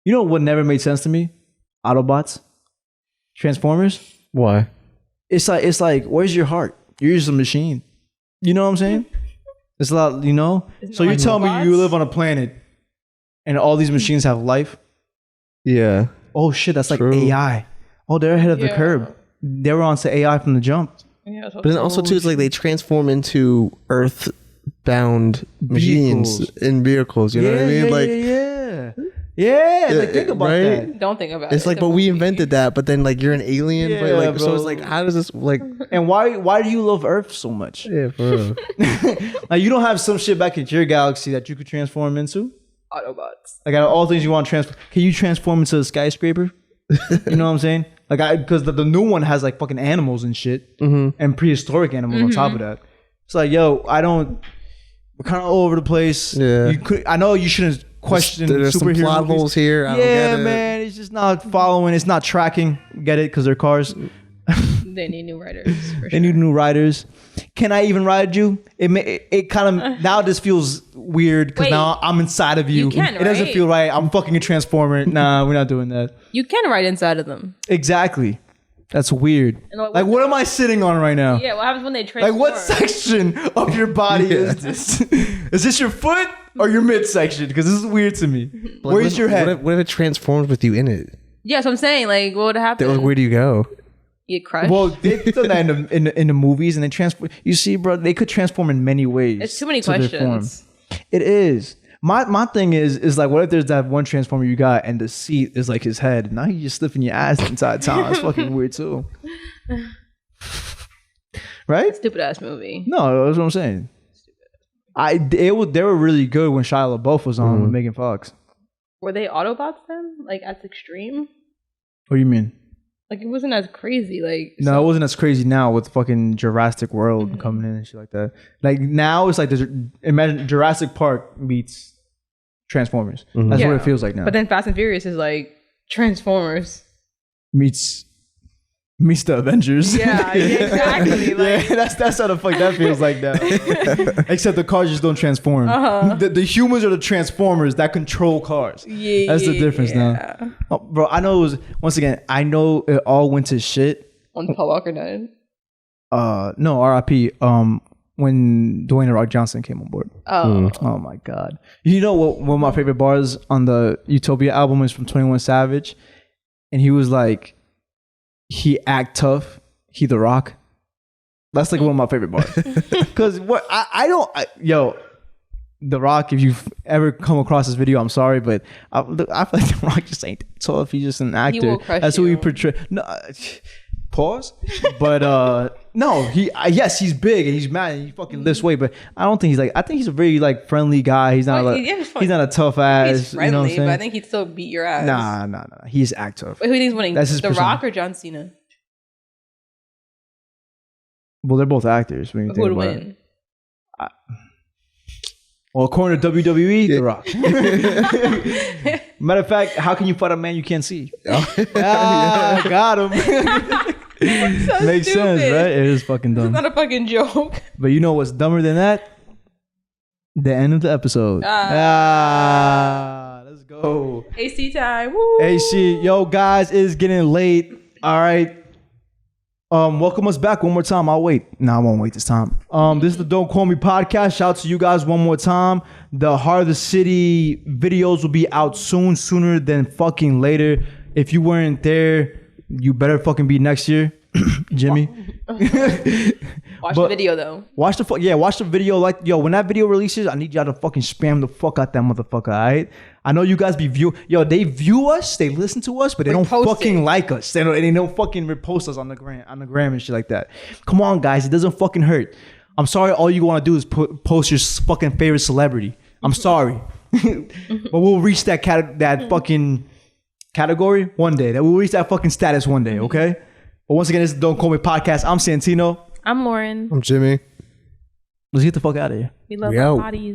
You know what never made sense to me? Autobots, Transformers. Why? It's like, where's your heart? You're just a machine. You know what I'm saying? It's a lot, you know. So you're telling me you live on a planet, and all these machines have life? Yeah. Oh shit, that's like AI. Oh, they're ahead of the curve. They were on to AI from the jump. Yeah, but then also too, it's like they transform into Earth-bound machines in vehicles. You know what I mean? Like, think about that. Don't think about it. It's like, but we invented that. But then, like, you're an alien. Yeah, right? Like, bro. so it's like, how does this like? And why do you love Earth so much? Yeah, for real. Like, you don't have some shit back at your galaxy that you could transform into? Autobots. Like, out of all things you want to transform, can you transform into a skyscraper? You know what I'm saying? Like, because the new one has like fucking animals and shit, and prehistoric animals on top of that. It's like, yo, we're kind of all over the place. Yeah, I know you shouldn't question there's superhero some plot movies. Holes here. I don't get it. Man, it's just not following. It's not tracking. Get it? Because they're cars. They need new writers. They need new writers. Can I even ride you? It kind of now this feels weird because now I'm inside of you. It doesn't feel right. I'm fucking a transformer. Nah, we're not doing that. You can ride inside of them. Exactly. That's weird. Like, what am I sitting on right now? Yeah, what happens when they transform? Like, what section of your body is this? Is this your foot or your midsection? Because this is weird to me. Like, where's your head? What if it transforms with you in it? Yeah, so I'm saying, like, what would happen? Like, where do you go? You get crushed. Well, they've done that in the movies, and they transform. You see, bro, they could transform in many ways. It's too many questions. It is. My thing is like, what if there's that one transformer you got, and the seat is like his head? Now you're just slipping your ass the entire time. That's fucking weird too. Right? Stupid ass movie. No, that's what I'm saying. They were really good when Shia LaBeouf was on with Megan Fox. Were they Autobots then? Like, as extreme? What do you mean? Like, it wasn't as crazy. Like, no, it wasn't as crazy now with fucking Jurassic World coming in and shit like that. Like, now it's like, imagine Jurassic Park meets Transformers. That's what it feels like now. But then Fast and Furious is like Transformers meets the Avengers. Yeah, exactly. Like, that's how the fuck that feels like now. Except the cars just don't transform. The humans are the Transformers that control cars. Yeah, that's the difference now. Oh, bro, I know I know it all went to shit when Paul Walker died. No, R.I.P. When Dwayne The Rock Johnson came on board. Oh my god. You know what? One of my favorite bars on the Utopia album is from 21 Savage, and he was like, he act tough, he The Rock. That's like one of my favorite bars. Because what The Rock, if you've ever come across this video, I'm sorry, but I feel like The Rock just ain't tough. He's just an actor. He will crush That's you. who he portrays. No, pause. But no, yes, he's big and he's mad and he fucking lifts weight. But I don't think I think he's a very like friendly guy. He's not he's not a tough ass. He's friendly, you know what I'm saying? but I think he'd still beat your ass. Nah. He's act tough. Wait, who do you think's winning? That's his The Rock or John Cena? Well, they're both actors. When you Who think would about win? it. Well, according to WWE, The Rock. Matter of fact, how can you fight a man you can't see? Got him. Makes sense, right? It is fucking dumb. It's not a fucking joke. But you know what's dumber than that? The end of the episode. Let's go. AC time. Woo. AC, yo, guys, it's getting late. All right. Welcome us back one more time. I'll wait. No, I won't wait this time. This is the Don't Call Me podcast. Shout out to you guys one more time. The Heart of the City videos will be out soon, sooner than fucking later. If you weren't there, you better fucking be next year, Jimmy. Watch the video though. Watch the video. Like, yo, when that video releases, I need y'all to fucking spam the fuck out that motherfucker, all right? I know you guys they view us, they listen to us, but they don't fucking like us. They don't fucking repost us on the gram and shit like that. Come on, guys, it doesn't fucking hurt. I'm sorry, all you want to do is post your fucking favorite celebrity. I'm sorry. But we'll reach that fucking category one day. That we'll reach that fucking status one day, okay? But once again, this is the Don't Call Me podcast. I'm Santino. I'm Lauren. I'm Jimmy. Let's get the fuck out of here. We love our bodies.